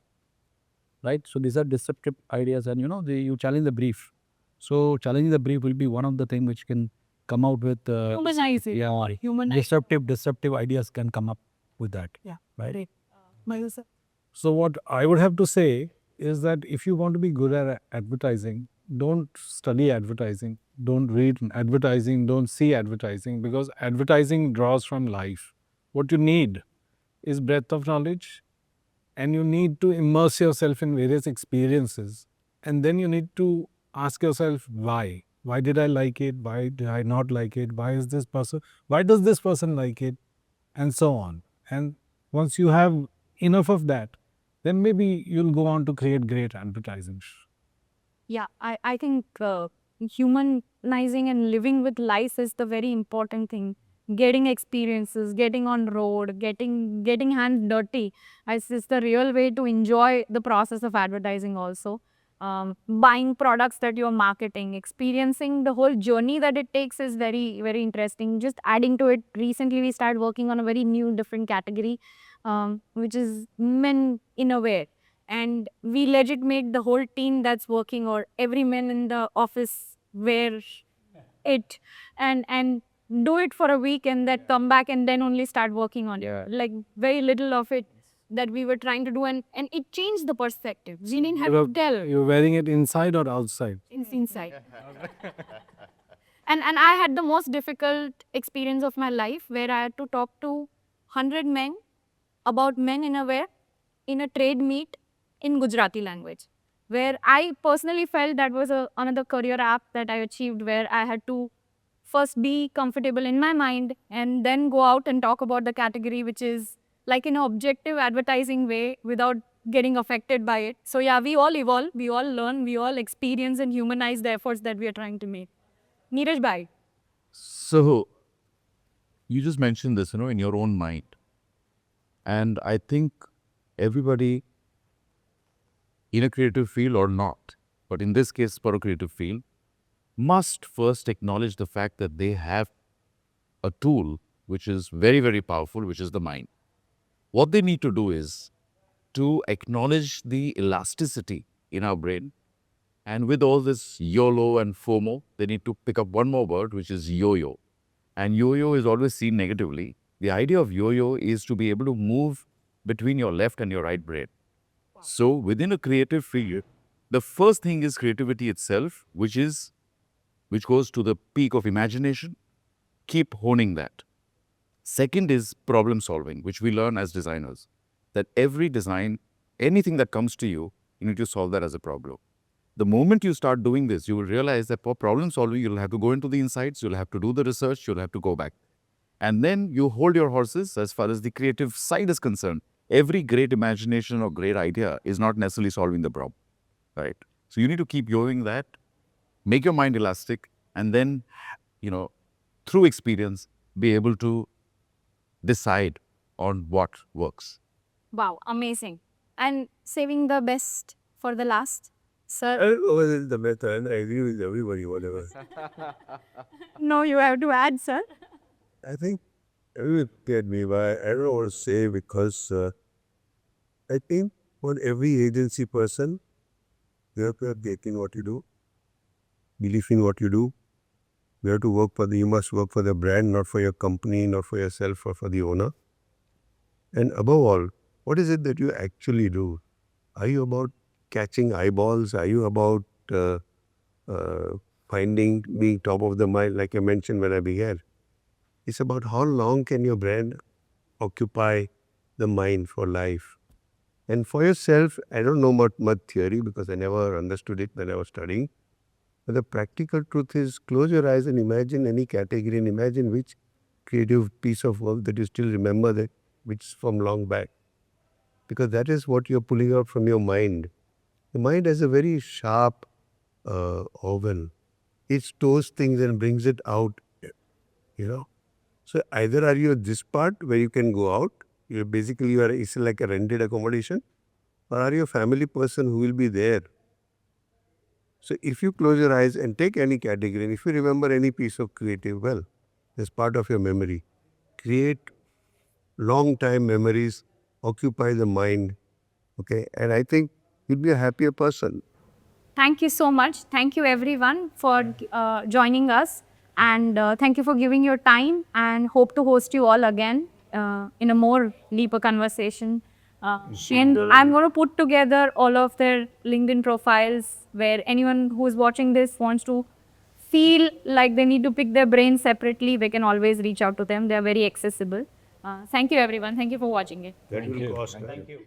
Right? So these are disruptive ideas and you challenge the brief. So challenging the brief will be one of the things which can come out with Humanize it. yeah, Humanize. disruptive ideas can come up with that. Yeah. Right. Great. Mayur sir. So what I would have to say is that if you want to be good at advertising, don't study advertising, don't read advertising, don't see advertising, because advertising draws from life. What you need is breadth of knowledge, and you need to immerse yourself in various experiences. And then you need to ask yourself why. Why did I like it? Why did I not like it? Why does this person like it? And so on. And once you have enough of that, then maybe you'll go on to create great advertising. Yeah, I think humanizing and living with life is the very important thing. Getting experiences, getting on road, getting hands dirty is the real way to enjoy the process of advertising also. Buying products that you're marketing, experiencing the whole journey that it takes is very, very interesting. Just adding to it, recently we started working on a very new, different category, which is men innerwear. And we legit make the whole team that's working or every man in the office wear it and do it for a week and then come back and then only start working on it. Like very little of it that we were trying to do and it changed the perspective. We didn't have to tell. You're wearing it inside or outside? It's inside. And I had the most difficult experience of my life where I had to talk to 100 men about men innerwear in a trade meet in Gujarati language, where I personally felt that was another career app that I achieved, where I had to first be comfortable in my mind and then go out and talk about the category, which is like in an objective advertising way without getting affected by it. So yeah, we all evolve, we all learn, we all experience and humanize the efforts that we are trying to make. Neeraj bhai. So, you just mentioned this, in your own mind. And I think everybody in a creative field or not, but in this case, for a creative field, must first acknowledge the fact that they have a tool which is very, very powerful, which is the mind. What they need to do is to acknowledge the elasticity in our brain. And with all this YOLO and FOMO, they need to pick up one more word, which is yo-yo. And yo-yo is always seen negatively. The idea of yo-yo is to be able to move between your left and your right brain. So within a creative field, the first thing is creativity itself, which goes to the peak of imagination. Keep honing that. Second is problem solving, which we learn as designers. That every design, anything that comes to you, you need to solve that as a problem. The moment you start doing this, you will realize that for problem solving, you'll have to go into the insights, you'll have to do the research, you'll have to go back. And then you hold your horses as far as the creative side is concerned. Every great imagination or great idea is not necessarily solving the problem, right? So you need to keep going that, make your mind elastic, and then, through experience, be able to decide on what works. Wow, amazing. And saving the best for the last, sir. The method, I agree with everybody, whatever. No, you have to add, sir. I think everyone get me, but I don't know what to say because I think for every agency person, you have to have faith in what you do, belief in what you do. You must work for the brand, not for your company, not for yourself or for the owner. And above all, what is it that you actually do? Are you about catching eyeballs? Are you about being top of the mind, like I mentioned when I began? It's about how long can your brand occupy the mind for life. And for yourself, I don't know much theory because I never understood it when I was studying. But the practical truth is close your eyes and imagine any category and imagine which creative piece of work that you still remember that which is from long back. Because that is what you're pulling out from your mind. The mind has a very sharp organ. It stores things and brings it out, So either are you this part where you can go out, it's like a rented accommodation, or are you a family person who will be there? So if you close your eyes and take any category, and if you remember any piece of creative, well, as part of your memory, create long time memories, occupy the mind, okay? And I think you'll be a happier person. Thank you so much. Thank you everyone for joining us, and thank you for giving your time, and hope to host you all again in a more deeper conversation. And I'm going to put together all of their LinkedIn profiles where anyone who is watching this wants to feel like they need to pick their brain separately, they can always reach out to them. They are very accessible. Thank you everyone. Thank you for watching it. That will cost. Thank you.